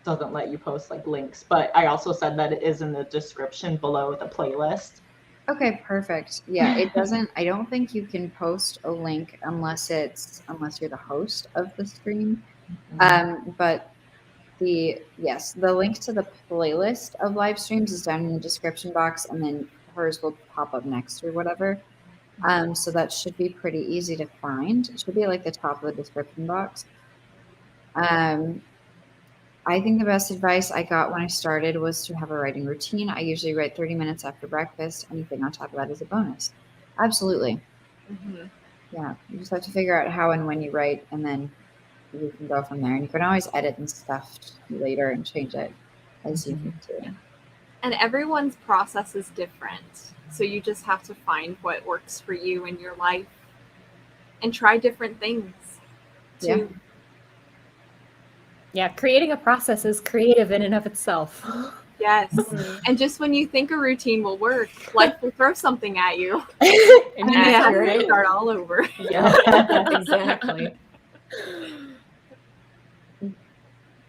doesn't let you post like links. But I also said that it is in the description below the playlist. Okay, perfect. Yeah, it doesn't. I don't think you can post a link unless you're the host of the stream. But the link to the playlist of live streams is down in the description box, and then hers will pop up next or whatever. So that should be pretty easy to find. It should be like the top of the description box. I think the best advice I got when I started was to have a writing routine. I usually write 30 minutes after breakfast. Anything on top of that is a bonus. Absolutely. Mm-hmm. Yeah, you just have to figure out how and when you write, and then you can go from there. And you can always edit and stuff later and change it as you need to. And everyone's process is different. So you just have to find what works for you in your life and try different things too. Yeah, creating a process is creative in and of itself. Yes. And just when you think a routine will work, life will throw something at you. And then you have to start all over. Yeah, exactly.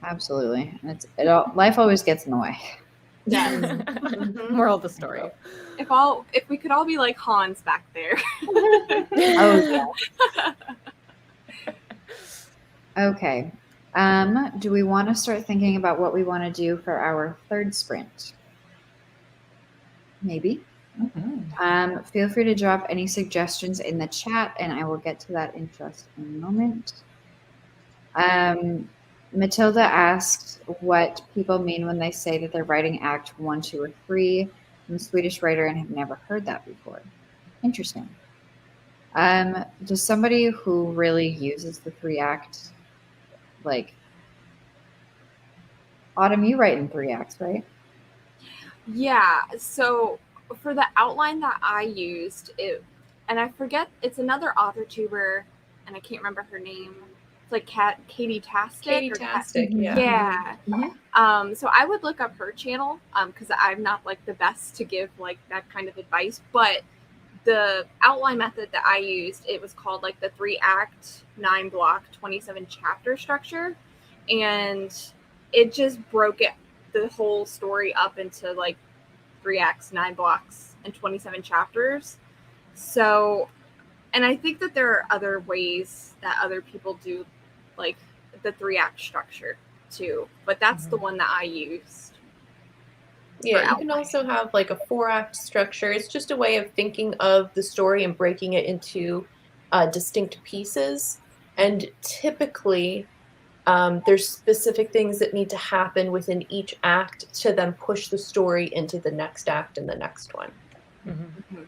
Absolutely. Life always gets in the way. Yeah. Moral of the story. If we could all be like Hans back there. Oh yeah. Okay. Do we want to start thinking about what we want to do for our third sprint? Maybe. Mhm. Feel free to drop any suggestions in the chat, and I will get to that in just a moment. Matilda asked what people mean when they say that they're writing Act 1, 2, or 3. I'm a Swedish writer and have never heard that before. Interesting. Does somebody who really uses the 3-act, like Autumn, you write in 3 acts, right? Yeah. So for the outline that I used, and I forget, it's another author tuber, and I can't remember her name. It's like Katie Tastic. Katie Tastic, yeah. Yeah. Mm-hmm. So I would look up her channel because I'm not like the best to give like that kind of advice, but the outline method that I used, it was called like the 3-act, 9-block, 27-chapter structure, and it just broke the whole story up into like 3 acts, 9 blocks, and 27 chapters. So, and I think that there are other ways that other people do like the 3-act structure too, but that's the one that I used. Yeah, you can also have like a 4-act structure. It's just a way of thinking of the story and breaking it into distinct pieces. And typically, there's specific things that need to happen within each act to then push the story into the next act and the next one. Mm-hmm.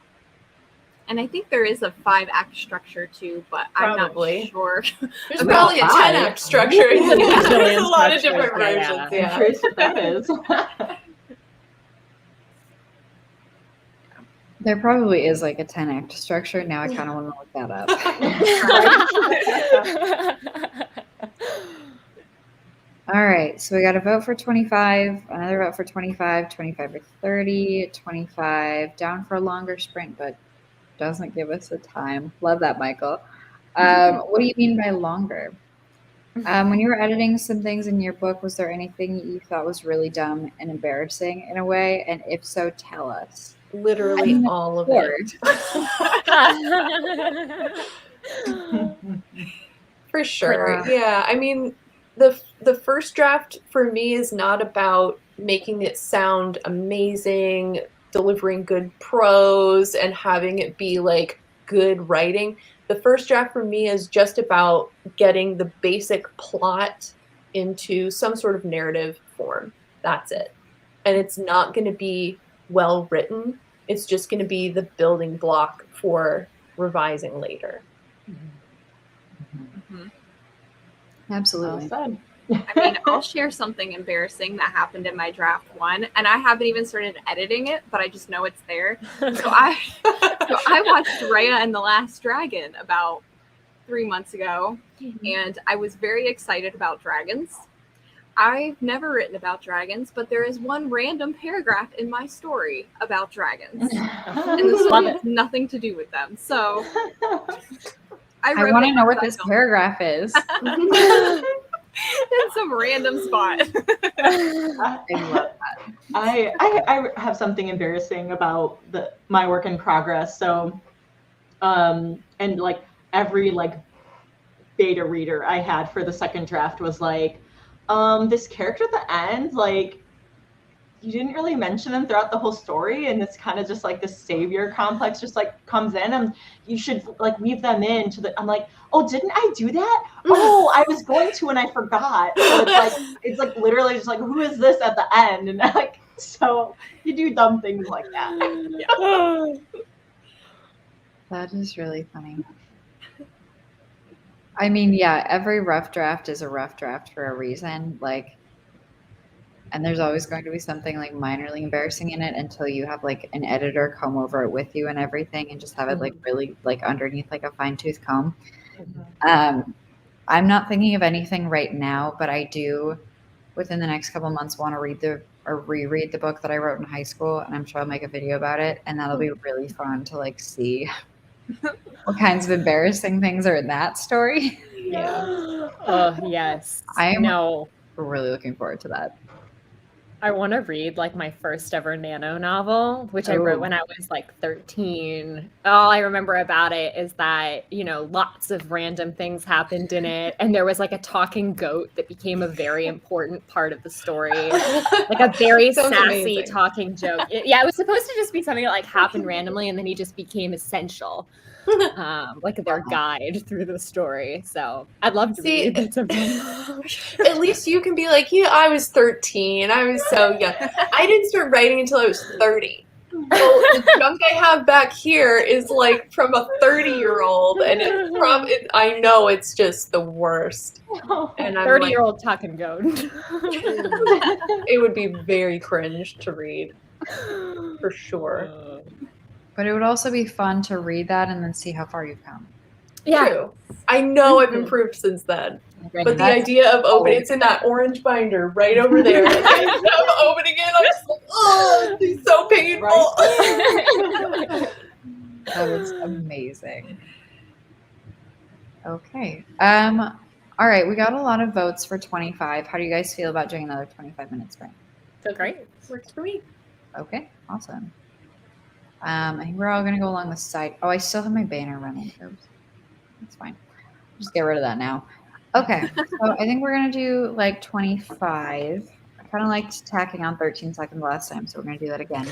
And I think there is a 5-act structure too, but Probably. I'm not sure. There's probably a 10-act structure. There's a lot of different versions. I'm curious what that is. There probably is like a 10-act structure. Now I kind of want to look that up. All right, so we got a vote for 25, another vote for 25, 25 or 30, 25 down for a longer sprint, but doesn't give us a time. Love that, Michael. What do you mean by longer? When you were editing some things in your book, was there anything you thought was really dumb and embarrassing in a way? And if so, tell us. Literally all of it. For sure. Yeah. I mean, the first draft for me is not about making it sound amazing, delivering good prose, and having it be like good writing. The first draft for me is just about getting the basic plot into some sort of narrative form. That's it. And it's not going to be well written. It's just going to be the building block for revising later. Mm-hmm. Absolutely. I mean, I'll share something embarrassing that happened in my draft 1, and I haven't even started editing it, but I just know it's there. So I watched Raya and the Last Dragon about 3 months ago, and I was very excited about dragons. I've never written about dragons, but there is one random paragraph in my story about dragons, and the story has nothing to do with them. So I want to know what this paragraph is. In some random spot. I love that. I have something embarrassing about my work in progress. So, and like every like beta reader I had for the second draft was like, this character at the end, like, you didn't really mention them throughout the whole story, and it's kind of just like the savior complex just like comes in, and you should like weave them into the. I'm like, oh, didn't I do that? Oh, I was going to and I forgot. So it's like literally just like, who is this at the end? And like, so you do dumb things like that. Yeah. That is really funny. I mean, yeah, every rough draft is a rough draft for a reason. Like, and there's always going to be something like minorly embarrassing in it until you have like an editor comb over it with you and everything and just have it like really like underneath like a fine-tooth comb. I'm not thinking of anything right now, but I do within the next couple months want to reread the book that I wrote in high school, and I'm sure I'll make a video about it, and that'll be really fun to like see what kinds of embarrassing things are in that story. Yeah. Oh yes. I am really looking forward to that. I want to read like my first ever Nano novel, which I wrote Oh. when I was like 13. All I remember about it is that, you know, lots of random things happened in it. And there was like a talking goat that became a very important part of the story. Like a very Sounds sassy amazing. talking joke. Yeah, it was supposed to just be something that like happened randomly and then he just became essential. Like their guide through the story. So I'd love to See, read that sometime. At least you can be like, yeah, I was 13. I was so young. I didn't start writing until I was 30. So the junk I have back here is like from a 30-year-old, and I know it's just the worst. And I'm 30-year-old talking goat. it would be very cringe to read, for sure. But it would also be fun to read that and then see how far you've come. Yeah. True. I know I've improved since then. But the idea of opening, it's in that orange binder right over there. And I'm opening it, I'm just like, oh, it's so painful. That is amazing. Okay. All right, we got a lot of votes for 25. How do you guys feel about doing another 25 minutes, Brent? So great. Works for me. Okay, awesome. I think we're all gonna go along the side. Oh, I still have my banner running. Oops. That's fine. Just get rid of that now. Okay, so I think we're gonna do like 25. I kind of liked tacking on 13 seconds last time, so we're gonna do that again.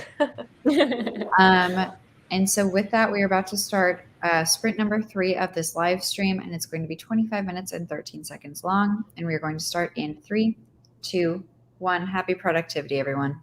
And so with that, we are about to start sprint number 3 of this live stream, and it's going to be 25 minutes and 13 seconds long. And we are going to start in 3, 2, 1. Happy productivity, everyone.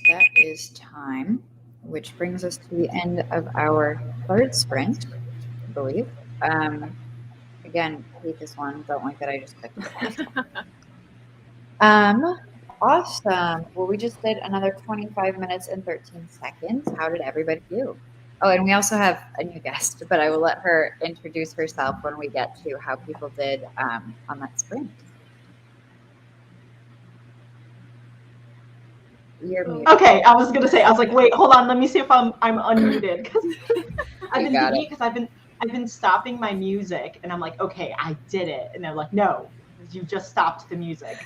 that is time, which brings us to the end of our third sprint, I believe. Again, I hate this one. Don't like that I just clicked it. Awesome. Well, we just did another 25 minutes and 13 seconds. How did everybody do? Oh, and we also have a new guest, but I will let her introduce herself when we get to how people did on that sprint. You're muted. Okay, I was gonna say, I was like, wait, hold on, let me see if I'm unmuted because I've been stopping my music, and I'm like, okay, I did it, and they're like, no, you just stopped the music.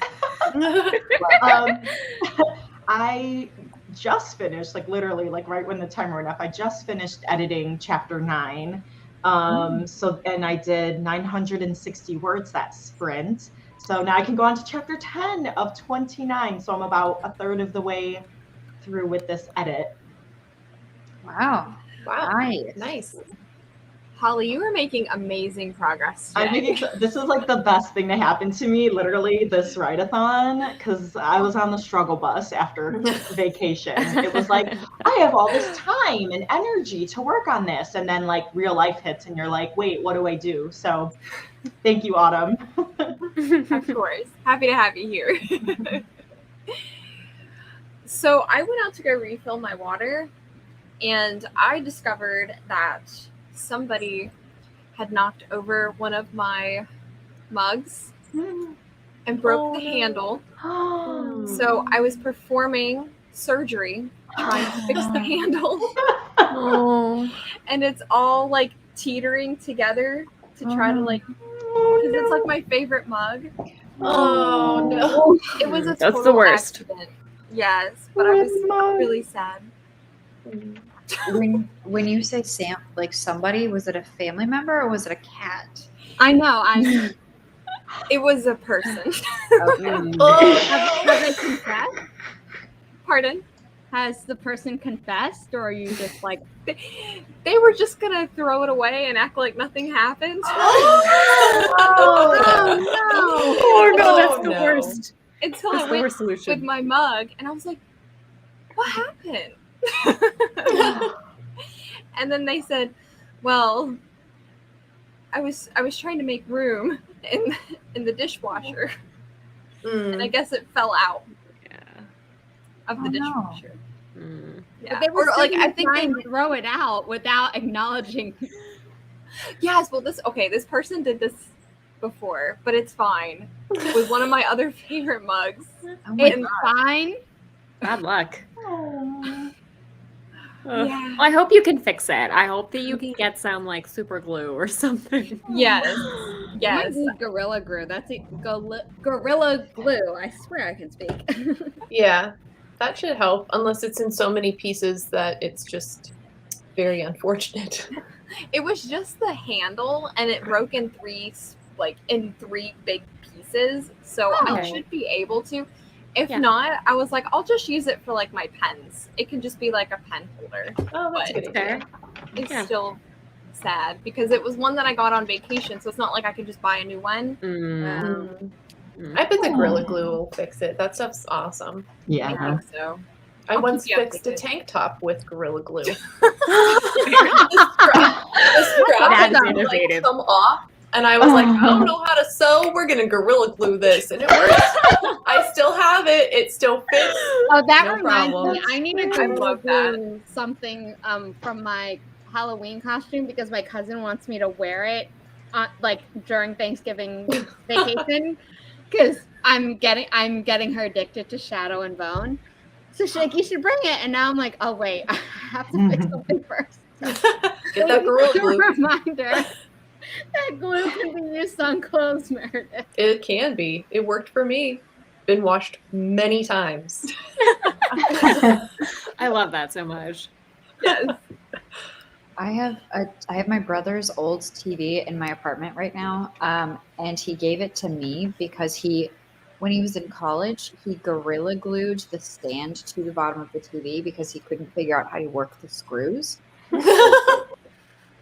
I just finished, like literally, like right when the timer went up, I just finished editing chapter 9. So, and I did 960 words that sprint. So now I can go on to chapter 10 of 29. So I'm about a third of the way through with this edit. Wow. Nice. Holly, you are making amazing progress today. I think this is like the best thing that happened to me, literally, this write-a-thon, because I was on the struggle bus after vacation. It was like, I have all this time and energy to work on this. And then like real life hits and you're like, wait, what do I do? So thank you, Autumn. Of course. Happy to have you here. So I went out to go refill my water, and I discovered that somebody had knocked over one of my mugs and broke the handle. So I was performing surgery trying to fix the handle. And it's all like teetering together to try to like, because it's like my favorite mug. Oh no. It was a That's total the worst. accident. Yes, but I was really sad. When you say like somebody, was it a family member or was it a cat? I know. It was a person. Okay. Have they confessed? Pardon? Has the person confessed, or are you just like, They were just gonna throw it away and act like nothing happened. Oh no, that's the worst. Until That's I the went worst solution. with my mug, and I was like, "What happened?" And then they said, "Well, I was trying to make room in the dishwasher, and I guess it fell out of the dishwasher." Yeah. But they were Or, like, I think trying to throw it out without acknowledging. Yes, well, this person did this before, but it's fine. With one of my other favorite mugs. Oh my It's fine. Bad luck. Yeah. I hope you can fix it. I hope that you can get some like super glue or something. Yes. Might Yes. need Gorilla Glue. That's it. Gorilla Glue. I swear I can speak. Yeah, that should help, unless it's in so many pieces that it's just very unfortunate. It was just the handle, and it broke in three big pieces. So I should be able to. If not, I was like, I'll just use it for like my pens. It can just be like a pen holder. Oh, that's But a good idea. it's still sad because it was one that I got on vacation, so it's not like I could just buy a new one. I bet the Gorilla Glue will fix it. That stuff's awesome. Yeah. I think so. I I'll once keep you fixed a updated. tank top with Gorilla Glue. The That's strap would, like, innovative. come off, and I was like, I don't know how to sew. We're gonna Gorilla Glue this, and it worked. I still have it. It still fits. Oh, that No reminds problem. me. I need to I Gorilla love that. Glue something from my Halloween costume because my cousin wants me to wear it like during Thanksgiving vacation because I'm getting her addicted to Shadow and Bone. So she's like, you should bring it. And now I'm like, oh wait, I have to fix something first. Get that Gorilla Good Glue. reminder that glue can be used on clothes, Meredith. It can be. It worked for me. Been washed many times. I love that so much. Yes. I have my brother's old TV in my apartment right now, and he gave it to me because when he was in college, he Gorilla Glued the stand to the bottom of the TV because he couldn't figure out how to work the screws.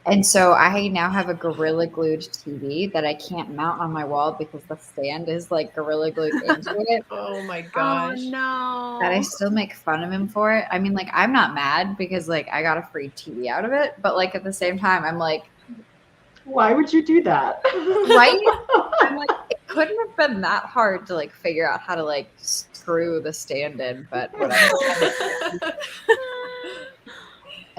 And so I now have a Gorilla Glued TV that I can't mount on my wall because the stand is like Gorilla Glued into it. Oh my Oh gosh. no. That I still make fun of him for it. I mean, like, I'm not mad because like I got a free TV out of it, but like at the same time, I'm like, Why would you do that? right? I'm like, it couldn't have been that hard to like figure out how to like screw the stand in, but whatever.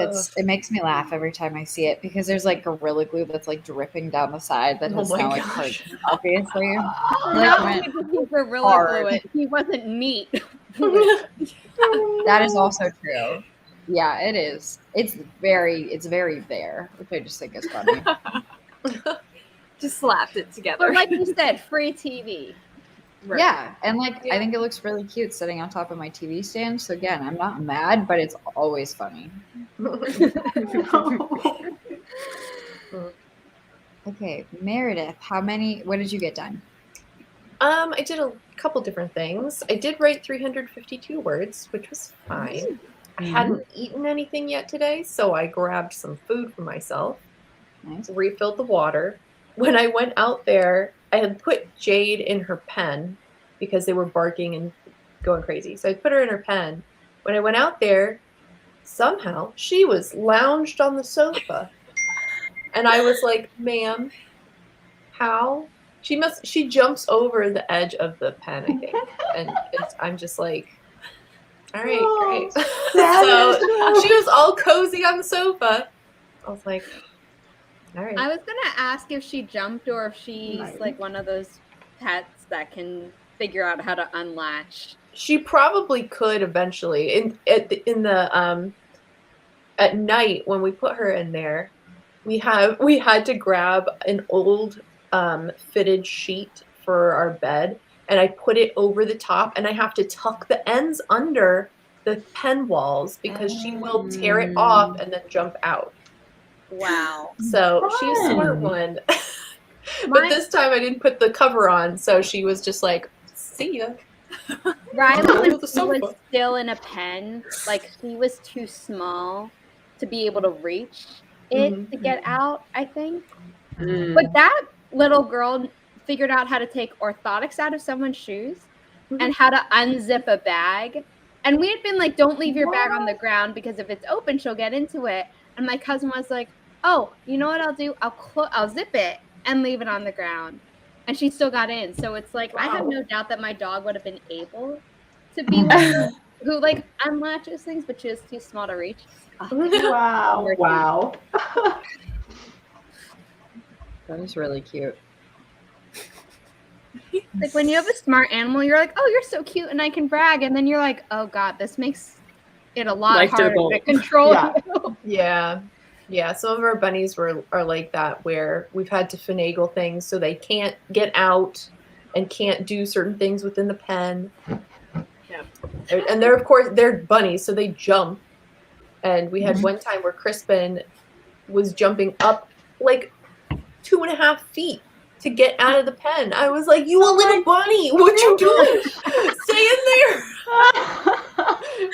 It makes me laugh every time I see it because there's like Gorilla Glue that's like dripping down the side that has Oh my now like gosh. obviously. Not Like, only went did he gorilla hard. glue it, he wasn't neat. That is also true. Yeah, it is. It's very there, which I just think is funny. Just slapped it together. But like you said, free TV. Right. Yeah, and like Yeah. I think it looks really cute sitting on top of my TV stand. So again, I'm not mad, but it's always funny. Okay, Meredith, what did you get done? I did a couple different things. I did write 352 words, which was fine. I hadn't eaten anything yet today, so I grabbed some food for myself, Nice. refilled the water. When I went out there, I had put Jade in her pen because they were barking and going crazy. So I put her in her pen. When I went out there, somehow she was lounged on the sofa. And I was like, ma'am, how? She jumps over the edge of the pen, I think. And I'm just like, all right, great. So she was all cozy on the sofa. I was like, all right. I was gonna ask if she jumped or if she's Right. like one of those pets that can figure out how to unlatch. She probably could eventually. At night when we put her in there, we had to grab an old fitted sheet for our bed, and I put it over the top, and I have to tuck the ends under the pen walls because she will tear it off and then jump out. Wow. So she's a smart one. But this time I didn't put the cover on, so she was just like, see ya. Riley, With the when she was sofa. still in a pen, like she was too small to be able to reach it to get out, I think. But that little girl figured out how to take orthotics out of someone's shoes and how to unzip a bag. And we had been like, don't leave your bag on the ground because if it's open, she'll get into it. And my cousin was like, oh, you know what I'll do? I'll zip it and leave it on the ground. And she still got in. So it's like, I have no doubt that my dog would have been able to be one who like unlatches things, but she was too small to reach. Wow. That is really cute. Like when you have a smart animal, you're like, oh, you're so cute and I can brag. And then you're like, oh God, this makes it a lot Life harder difficult. to control. Yeah. Yeah, some of our bunnies are like that, where we've had to finagle things so they can't get out and can't do certain things within the pen. Yeah. And they're, of course, they're bunnies, so they jump. And we had one time where Crispin was jumping up like 2.5 feet to get out of the pen. I was like, you a little bunny, what you doing? Stay in there.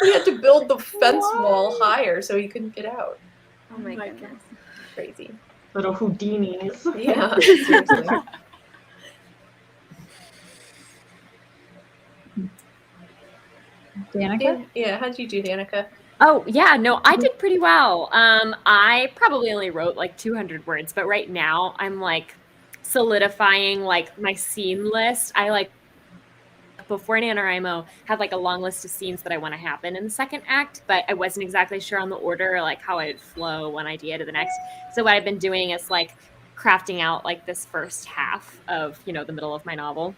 We had to build the fence wall higher so he couldn't get out. Oh my goodness. Crazy. Little Houdinis. Yeah, seriously. Danica? Yeah, how'd you do, Danica? Oh, yeah, no, I did pretty well. I probably only wrote like 200 words, but right now I'm like solidifying like my scene list. I like before NaNoWriMo had like a long list of scenes that I want to happen in the second act, but I wasn't exactly sure on the order, like how I'd flow one idea to the next. So what I've been doing is like crafting out like this first half of, the middle of my novel.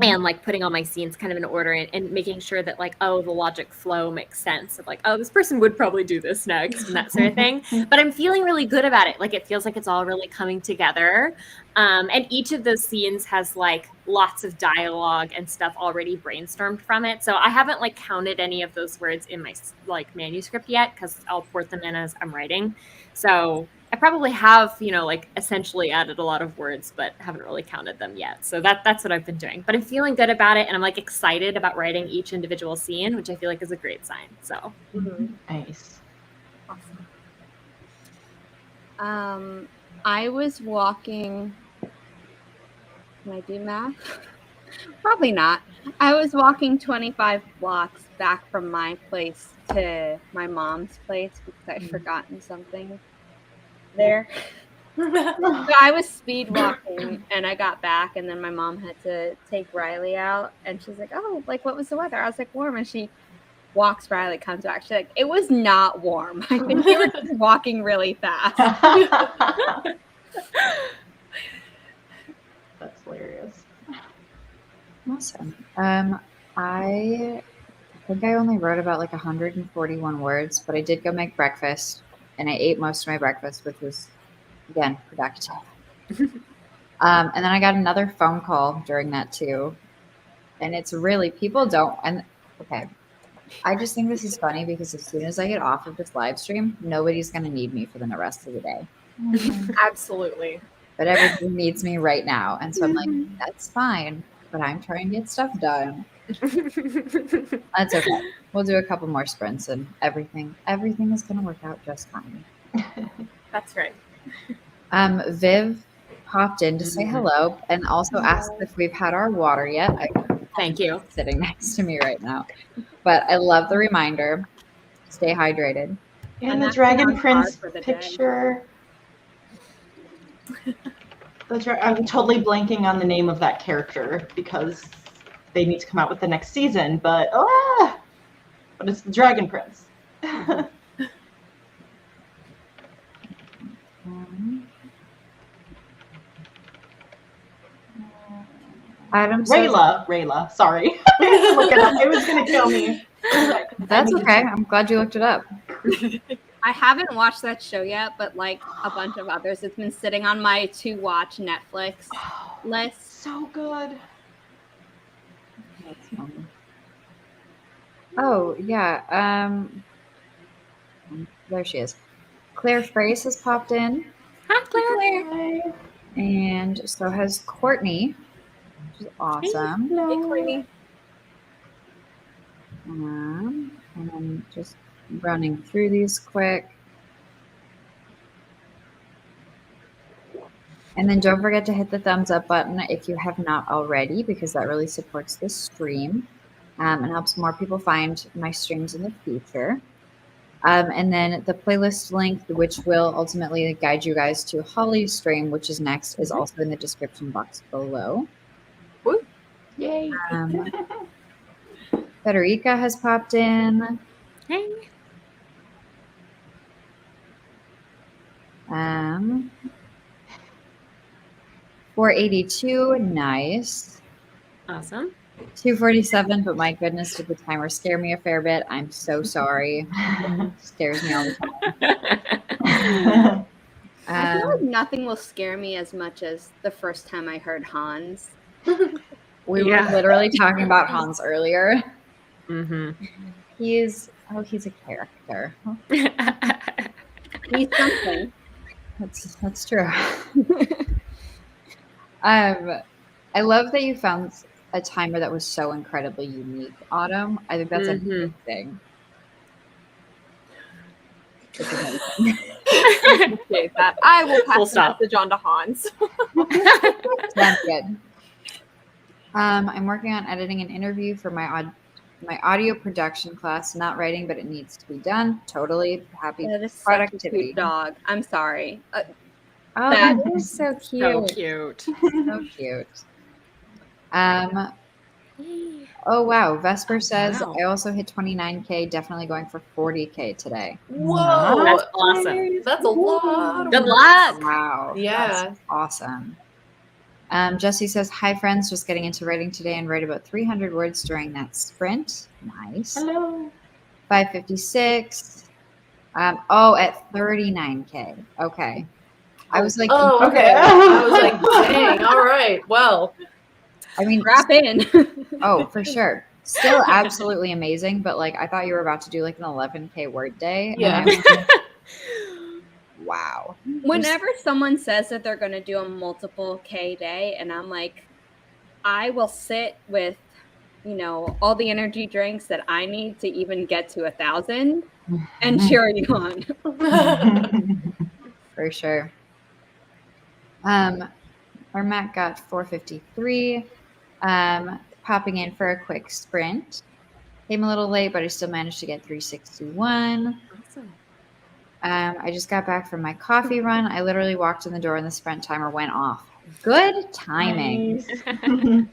And like putting all my scenes kind of in order and making sure that like, oh, the logic flow makes sense of like, oh, this person would probably do this next and that sort of thing. But I'm feeling really good about it. Like it feels like it's all really coming together. And each of those scenes has like lots of dialogue and stuff already brainstormed from it. So I haven't like counted any of those words in my like manuscript yet because I'll port them in as I'm writing. So I probably have, like essentially added a lot of words, but haven't really counted them yet. So that's what I've been doing. But I'm feeling good about it, and I'm like excited about writing each individual scene, which I feel like is a great sign. So Nice. I was walking. Can I do math? Probably not. I was walking 25 blocks back from my place to my mom's place because I'd forgotten something there. So I was speed walking and I got back, and then my mom had to take Riley out, and she's like, "Oh, like what was the weather?" I was like, "Warm," and she walks Riley, comes back. She's like, "It was not warm. I think you were just walking really fast." That's hilarious. Awesome. I think I only wrote about like 141 words, but I did go make breakfast, and I ate most of my breakfast, which was, again, productive. And then I got another phone call during that too. And it's really, people don't, and okay, I just think this is funny because as soon as I get off of this live stream, nobody's going to need me for the rest of the day. Absolutely. But everybody needs me right now. And so I'm like, that's fine, but I'm trying to get stuff done. That's okay. We'll do a couple more sprints and everything is going to work out just fine. That's right. Viv popped in to say hello and also asked if we've had our water yet. Thank you. Sitting next to me right now. But I love the reminder. Stay hydrated. And the Dragon Prince picture. I'm totally blanking on the name of that character because they need to come out with the next season, but it's the Dragon Prince. Adam Rayla, sorry. Look it up. It was going to kill me. That's okay. I'm glad you looked it up. I haven't watched that show yet, but like a bunch of others, it's been sitting on my to-watch Netflix list. So good. That's funny. Oh, yeah. There she is. Claire Fraise has popped in. Hi, Claire. And so has Courtney, which is awesome. Hey, Courtney. And then just running through these quick. And then don't forget to hit the thumbs up button if you have not already, because that really supports this stream and helps more people find my streams in the future. And then the playlist link, which will ultimately guide you guys to Holly's stream, which is next, is also in the description box below. Woo. Yay. Federica has popped in. Hey. 482, nice. Awesome. 247, but my goodness, did the timer scare me a fair bit? I'm so sorry. It scares me all the time. I feel like nothing will scare me as much as the first time I heard Hans. We were literally talking about Hans earlier. Mm-hmm. He's a character. He's something. That's true. I love that you found a timer that was so incredibly unique, Autumn. I think that's a big thing. It's amazing. Appreciate that. I will pass the stop. message on to Hans. Sounds good. I'm working on editing an interview for my audio production class. Not writing, but it needs to be done. Totally happy. That is productivity. such a cute dog. I'm sorry. Oh, That that is so cute. So cute. So cute. Oh wow, Vesper says Wow. I also hit 29K, definitely going for 40K today. Whoa, That's awesome. That's a lot. Good luck. Wow. Yeah. That's awesome. Jesse says, hi friends, just getting into writing today and write about 300 words during that sprint. Nice. Hello. 556. At 39K. Okay. I was like, Oh, okay. I was like, dang, all right. Well, I mean, wrap in. oh, for sure. Still absolutely amazing, but like I thought you were about to do like an 11K word day. Yeah. And I'm like, wow. Whenever someone says that they're going to do a multiple K day, and I'm like, I will sit with, all the energy drinks that I need to even get to 1,000 and cheer you on. For sure. Our Mac got 4:53. Popping in for a quick sprint. Came a little late, but I still managed to get 361. Awesome. I just got back from my coffee run. I literally walked in the door and the sprint timer went off. Good timing. Nice.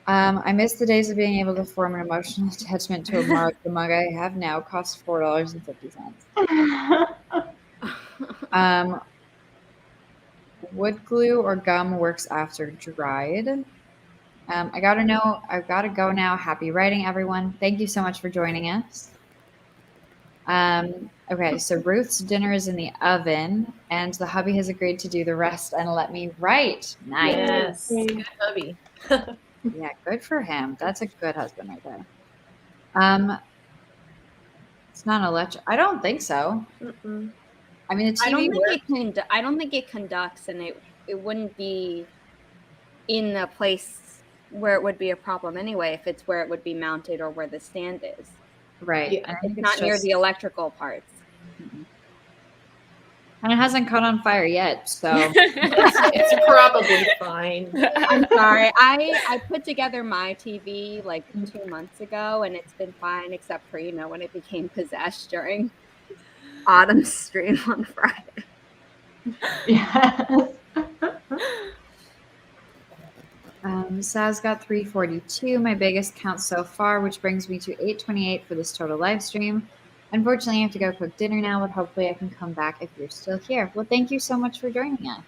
I miss the days of being able to form an emotional attachment to a mug. The mug I have now costs $4.50. Wood glue or gum works after dried. I've got to go now. Happy writing, everyone. Thank you so much for joining us. Okay, so Ruth's dinner is in the oven, and the hubby has agreed to do the rest and let me write. Nice. Yes. Good hubby. Yeah, good for him. That's a good husband right there. It's not an electric. I don't think so. Mm-mm. I mean, the TV I don't think works. I don't think it conducts, and it wouldn't be in a place where it would be a problem anyway. If it's where it would be mounted or where the stand is, Right. Yeah. And I think it's not near just- the electrical parts. And it hasn't caught on fire yet, so It's probably fine. I'm sorry. I put together my TV like 2 months ago, and it's been fine except for when it became possessed during Autumn's stream on Friday. Yes. Saz got 342, my biggest count so far, which brings me to 828 for this total live stream. Unfortunately, I have to go cook dinner now, but hopefully I can come back if you're still here. Well, thank you so much for joining us.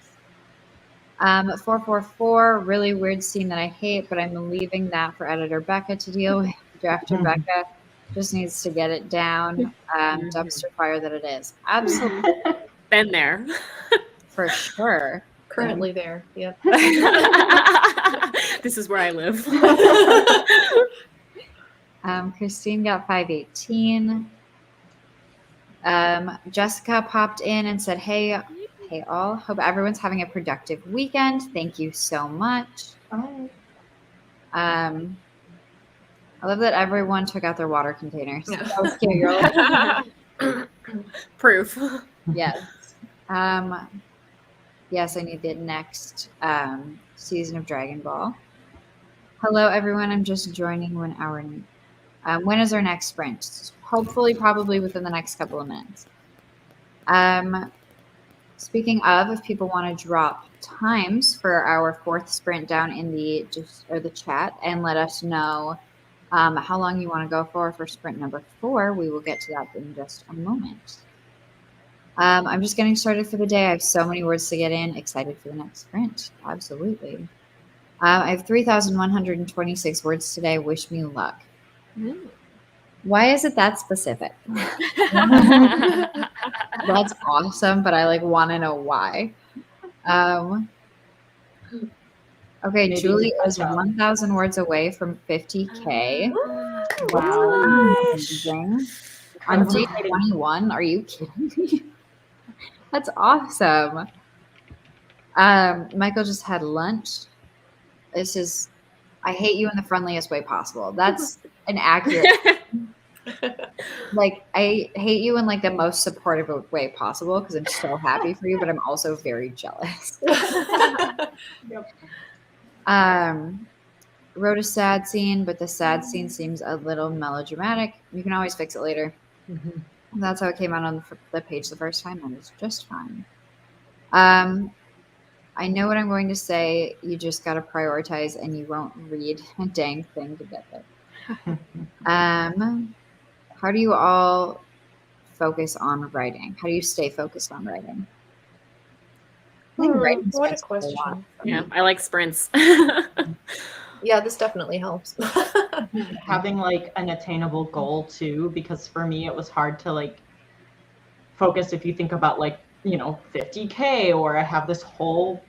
444, really weird scene that I hate, but I'm leaving that for editor Becca to deal with. Drafter Becca just needs to get it down. Dumpster fire that it is. Absolutely. Been there. For sure. Currently there. Yep. This is where I live. Christine got 518. Jessica popped in and said, hey all, hope everyone's having a productive weekend. Thank you so much. I love that everyone took out their water containers. Yeah. That was cute, girl. Proof. Yes. Yes, I need the next season of Dragon Ball. Hello, everyone. I'm just joining when is our next sprint? Hopefully, probably within the next couple of minutes. Speaking of, if people want to drop times for our fourth sprint down in the chat and let us know how long you want to go for sprint number 4, we will get to that in just a moment. I'm just getting started for the day. I have so many words to get in. Excited for the next sprint. Absolutely. I have 3,126 words today. Wish me luck. Why is it that specific? That's awesome, but I want to know why. Okay, Maybe Julie catch is up. 1,000 words away from 50K. Wow. Amazing. On day 21, are you kidding me? That's awesome. Michael just had lunch. I hate you in the friendliest way possible. That's an accurate. I hate you in the most supportive way possible because I'm so happy for you, but I'm also very jealous. Wrote a sad scene, but the sad scene seems a little melodramatic. You can always fix it later. That's how it came out on the page the first time, and it's just fine. I know what I'm going to say. You just got to prioritize, and you won't read a dang thing to get there. How do you all focus on writing? How do you stay focused on writing? I think writing What a sprints question. lot for me. Yeah, I like sprints. Yeah, this definitely helps. Having an attainable goal too, because for me it was hard to focus if you think about 50K, or I have this whole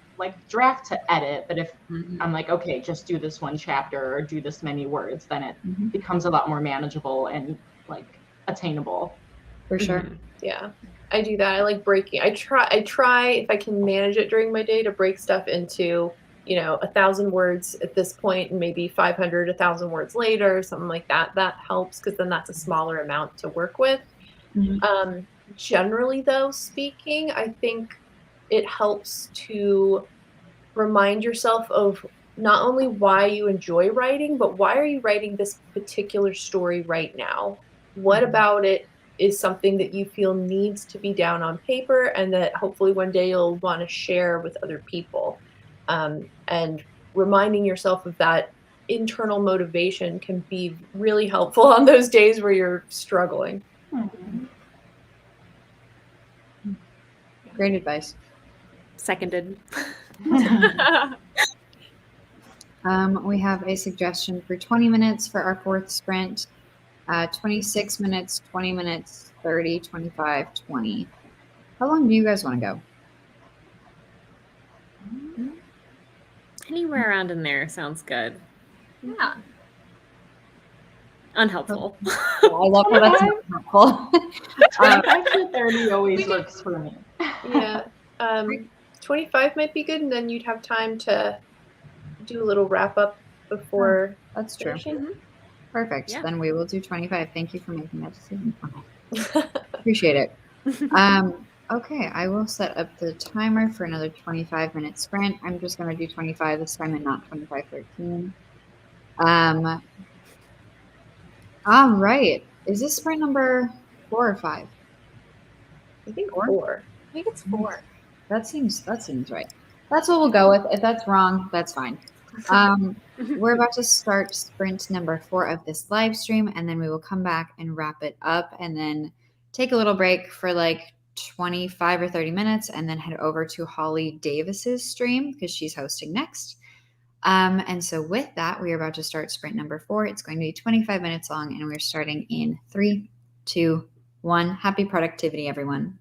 draft to edit, but if I'm okay, just do this one chapter or do this many words, then it becomes a lot more manageable and attainable. For sure. Yeah, I do that. I like breaking. I try if I can manage it during my day to break stuff into 1,000 words at this point and maybe 500, 1,000 words later, something like that. That helps because then that's a smaller amount to work with. Generally, though, speaking, I think it helps to remind yourself of not only why you enjoy writing, but why are you writing this particular story right now? What about it is something that you feel needs to be down on paper and that hopefully one day you'll want to share with other people? And reminding yourself of that internal motivation can be really helpful on those days where you're struggling. Great advice. Seconded. We have a suggestion for 20 minutes for our fourth sprint, 26 minutes, 20 minutes, 30, 25, 20. How long do you guys want to go? Anywhere around in there sounds good. Yeah. Unhelpful. I love how that's not helpful. 25 to 30 always works for me. Yeah. 25 might be good, and then you'd have time to do a little wrap up before That's true. finishing. Perfect. Yeah. Then we will do 25. Thank you for making that decision. Appreciate it. Okay, I will set up the timer for another 25-minute sprint. I'm just going to do 25 this time and not 25:13. All right. Is this sprint number 4 or 5? I think Four? 4. I think it's 4. That seems right. That's what we'll go with. If that's wrong, that's fine. We're about to start sprint number 4 of this live stream, and then we will come back and wrap it up and then take a little break for like 25 or 30 minutes and then head over to Holly Davis's stream because she's hosting next. And so with that, we are about to start sprint number 4. It's going to be 25 minutes long, and we're starting in 3, 2, 1. Happy productivity, everyone.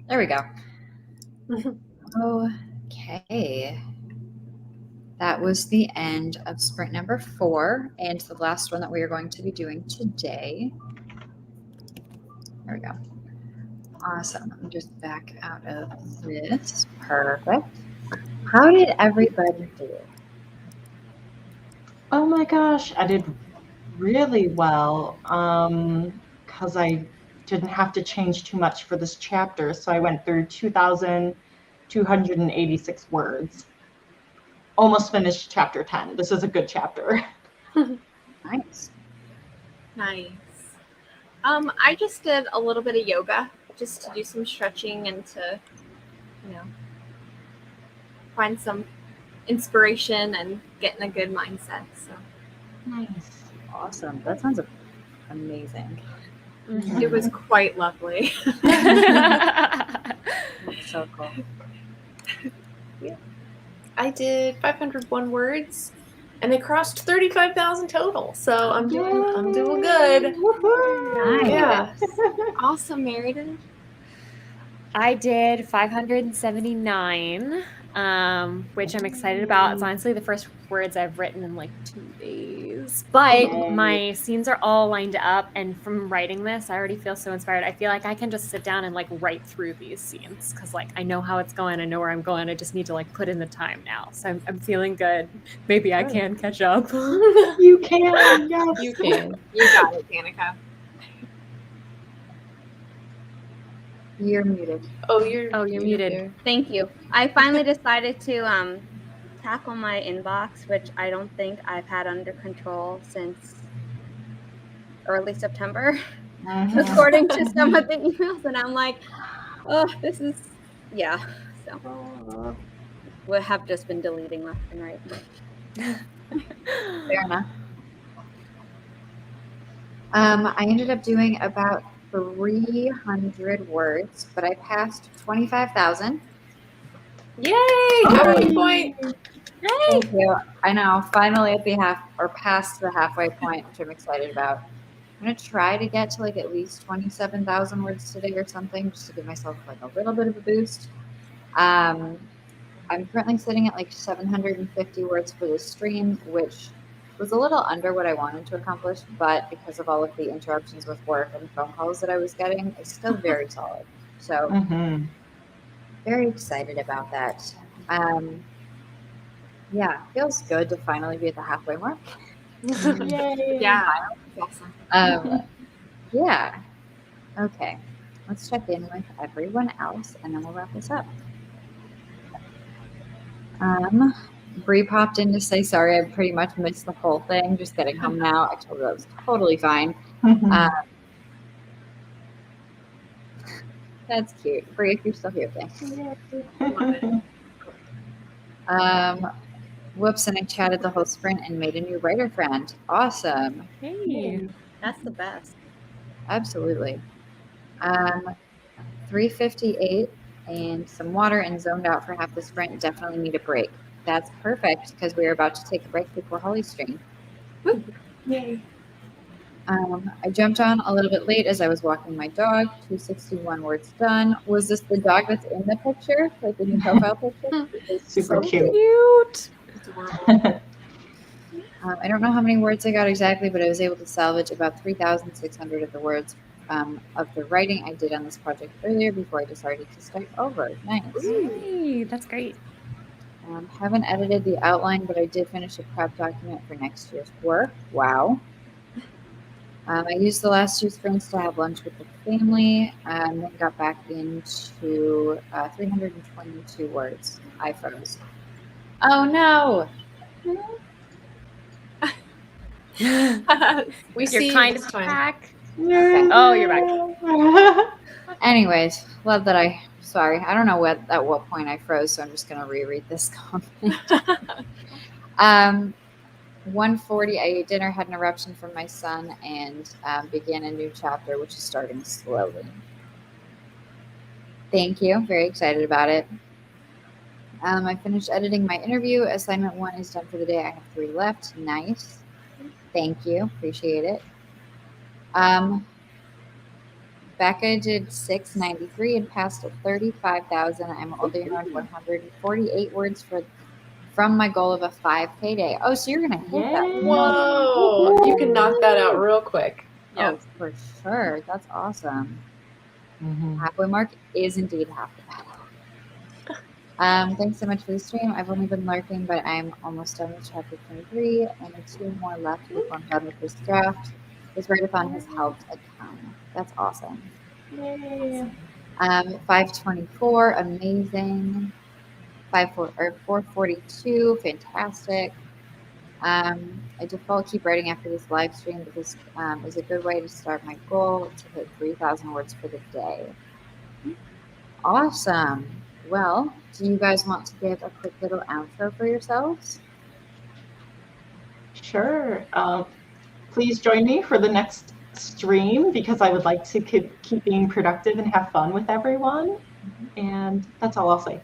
There we go. Okay. That was the end of sprint number 4 and the last one that we are going to be doing today. There we go. Awesome. I'm just back out of this. Perfect. How did everybody do? Oh my gosh, I did really well because I didn't have to change too much for this chapter. So I went through 2,286 words. Almost finished chapter 10. This is a good chapter. Nice. Nice. I just did a little bit of yoga just to do some stretching and to, find some inspiration and get in a good mindset. So Nice. Awesome. That sounds amazing. it was quite lovely. That's so cool. I did 501 words, and I crossed 35,000 total. So I'm doing good. Nice. Yeah. Awesome, Meredith. I did 579, which I'm excited about. It's honestly the first words I've written in like 2 days. But my scenes are all lined up, and from writing this, I already feel so inspired. I feel like I can just sit down and like write through these scenes because like I know how it's going, I know where I'm going. I just need to like put in the time now. So I'm feeling good. Maybe I can catch up. You can, yes. You can. You got it, Danica. You're muted. Oh, you're muted. there. Thank you. I finally decided to tackle my inbox, which I don't think I've had under control since early September, according to some of the emails. And I'm like, oh, this is, yeah. So we have just been deleting left and right. Fair enough. I ended up doing about 300 words, but I passed 25,000. Yay! Halfway point. Thank you. I know, finally at the past the halfway point, which I'm excited about. I'm gonna try to get to like at least 27,000 words today or something, just to give myself like a little bit of a boost. I'm currently sitting at like 750 words for this stream, which was a little under what I wanted to accomplish, but because of all of the interruptions with work and phone calls that I was getting, it's still very solid. So very excited about that. Yeah, feels good to finally be at the halfway mark. Yay. Yeah. Awesome. Yeah. Okay. Let's check in with everyone else and then we'll wrap this up. Bree popped in to say sorry. I pretty much missed the whole thing. Just getting home now. I told her that was totally fine. That's cute. Bree, if you're still here, thanks. Whoops, and I chatted the whole sprint and made a new writer friend. Awesome. Hey. That's the best. Absolutely. 358 and some water and zoned out for half the sprint. Definitely need a break. That's perfect because we are about to take a break before Holly's stream. Yay. I jumped on a little bit late as I was walking my dog. 261 words done. Was this the dog that's in the picture? Like the new profile picture? It's Super so cute. Cute. Adorable. I don't know how many words I got exactly, but I was able to salvage about 3,600 of the words of the writing I did on this project earlier before I decided to start over. Nice. Yay, that's great. Haven't edited the outline, but I did finish a prep document for next year's work. Wow. I used the last 2 sprints to have lunch with the family and then got back into 322 words. I froze. Oh no! We You're see kind you of this time. back. Okay. Oh, you're back. Anyways, love that sorry, I don't know at what point I froze, so I'm just going to reread this comment. 1:40, I ate dinner, had an eruption from my son, and began a new chapter, which is starting slowly. Thank you. Very excited about it. I finished editing my interview. Assignment 1 is done for the day. I have 3 left. Nice. Thank you. Appreciate it. Becca did 693 and passed at 35,000. I'm holding around 148 words from my goal of a 5K day. Oh, so you're gonna hit that. Yay. Whoa, you can knock that out real quick. Yeah. Oh, for sure. That's awesome. Mhm. Halfway mark is indeed half the battle. Thanks so much for the stream. I've only been lurking, but I'm almost done with chapter 23. Only 2 more left before I'm done with this draft. This Writeathon has helped a ton. That's awesome. Yay. 524, amazing. 442, fantastic. I default keep writing after this live stream, but this is a good way to start my goal to hit 3,000 words for the day. Awesome. Well, do you guys want to give a quick little outro for yourselves? Sure. Please join me for the next stream because I would like to keep being productive and have fun with everyone. And that's all I'll say.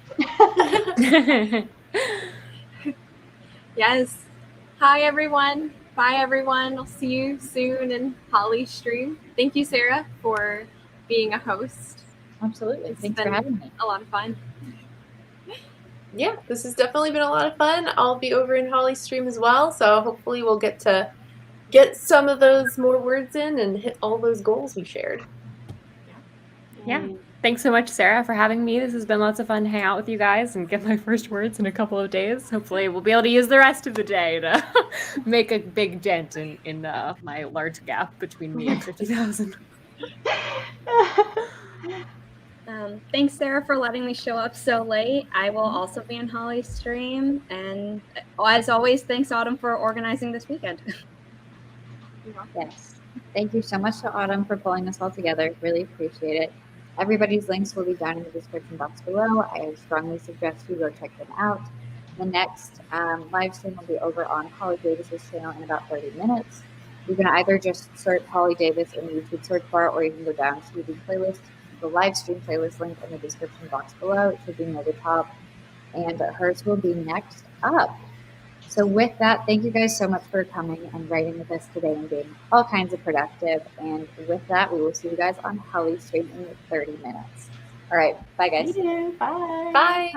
Yes. Hi, everyone. Bye, everyone. I'll see you soon in Holly's stream. Thank you, Sarah, for being a host. Absolutely. Thanks for having me. A lot of fun. Yeah, this has definitely been a lot of fun. I'll be over in Holly's stream as well, so hopefully we'll get to get some of those more words in and hit all those goals we shared. Yeah. Thanks so much, Sarah, for having me. This has been lots of fun to hang out with you guys and get my first words in a couple of days. Hopefully we'll be able to use the rest of the day to make a big dent in my large gap between me and 50,000. Thanks, Sarah, for letting me show up so late. I will also be in Holly's stream. And as always, thanks, Autumn, for organizing this weekend. Yes. Thank you so much to Autumn for pulling this all together. Really appreciate it. Everybody's links will be down in the description box below. I strongly suggest you go check them out. The next live stream will be over on Holly Davis's channel in about 30 minutes. You can either just search Holly Davis in the YouTube search bar, or you can go down to the playlist, the live stream playlist link in the description box below. It should be near the top. And hers will be next up. So with that, thank you guys so much for coming and writing with us today and being all kinds of productive. And with that, we will see you guys on Holly's stream in 30 minutes. All right. Bye, guys. Bye. Bye.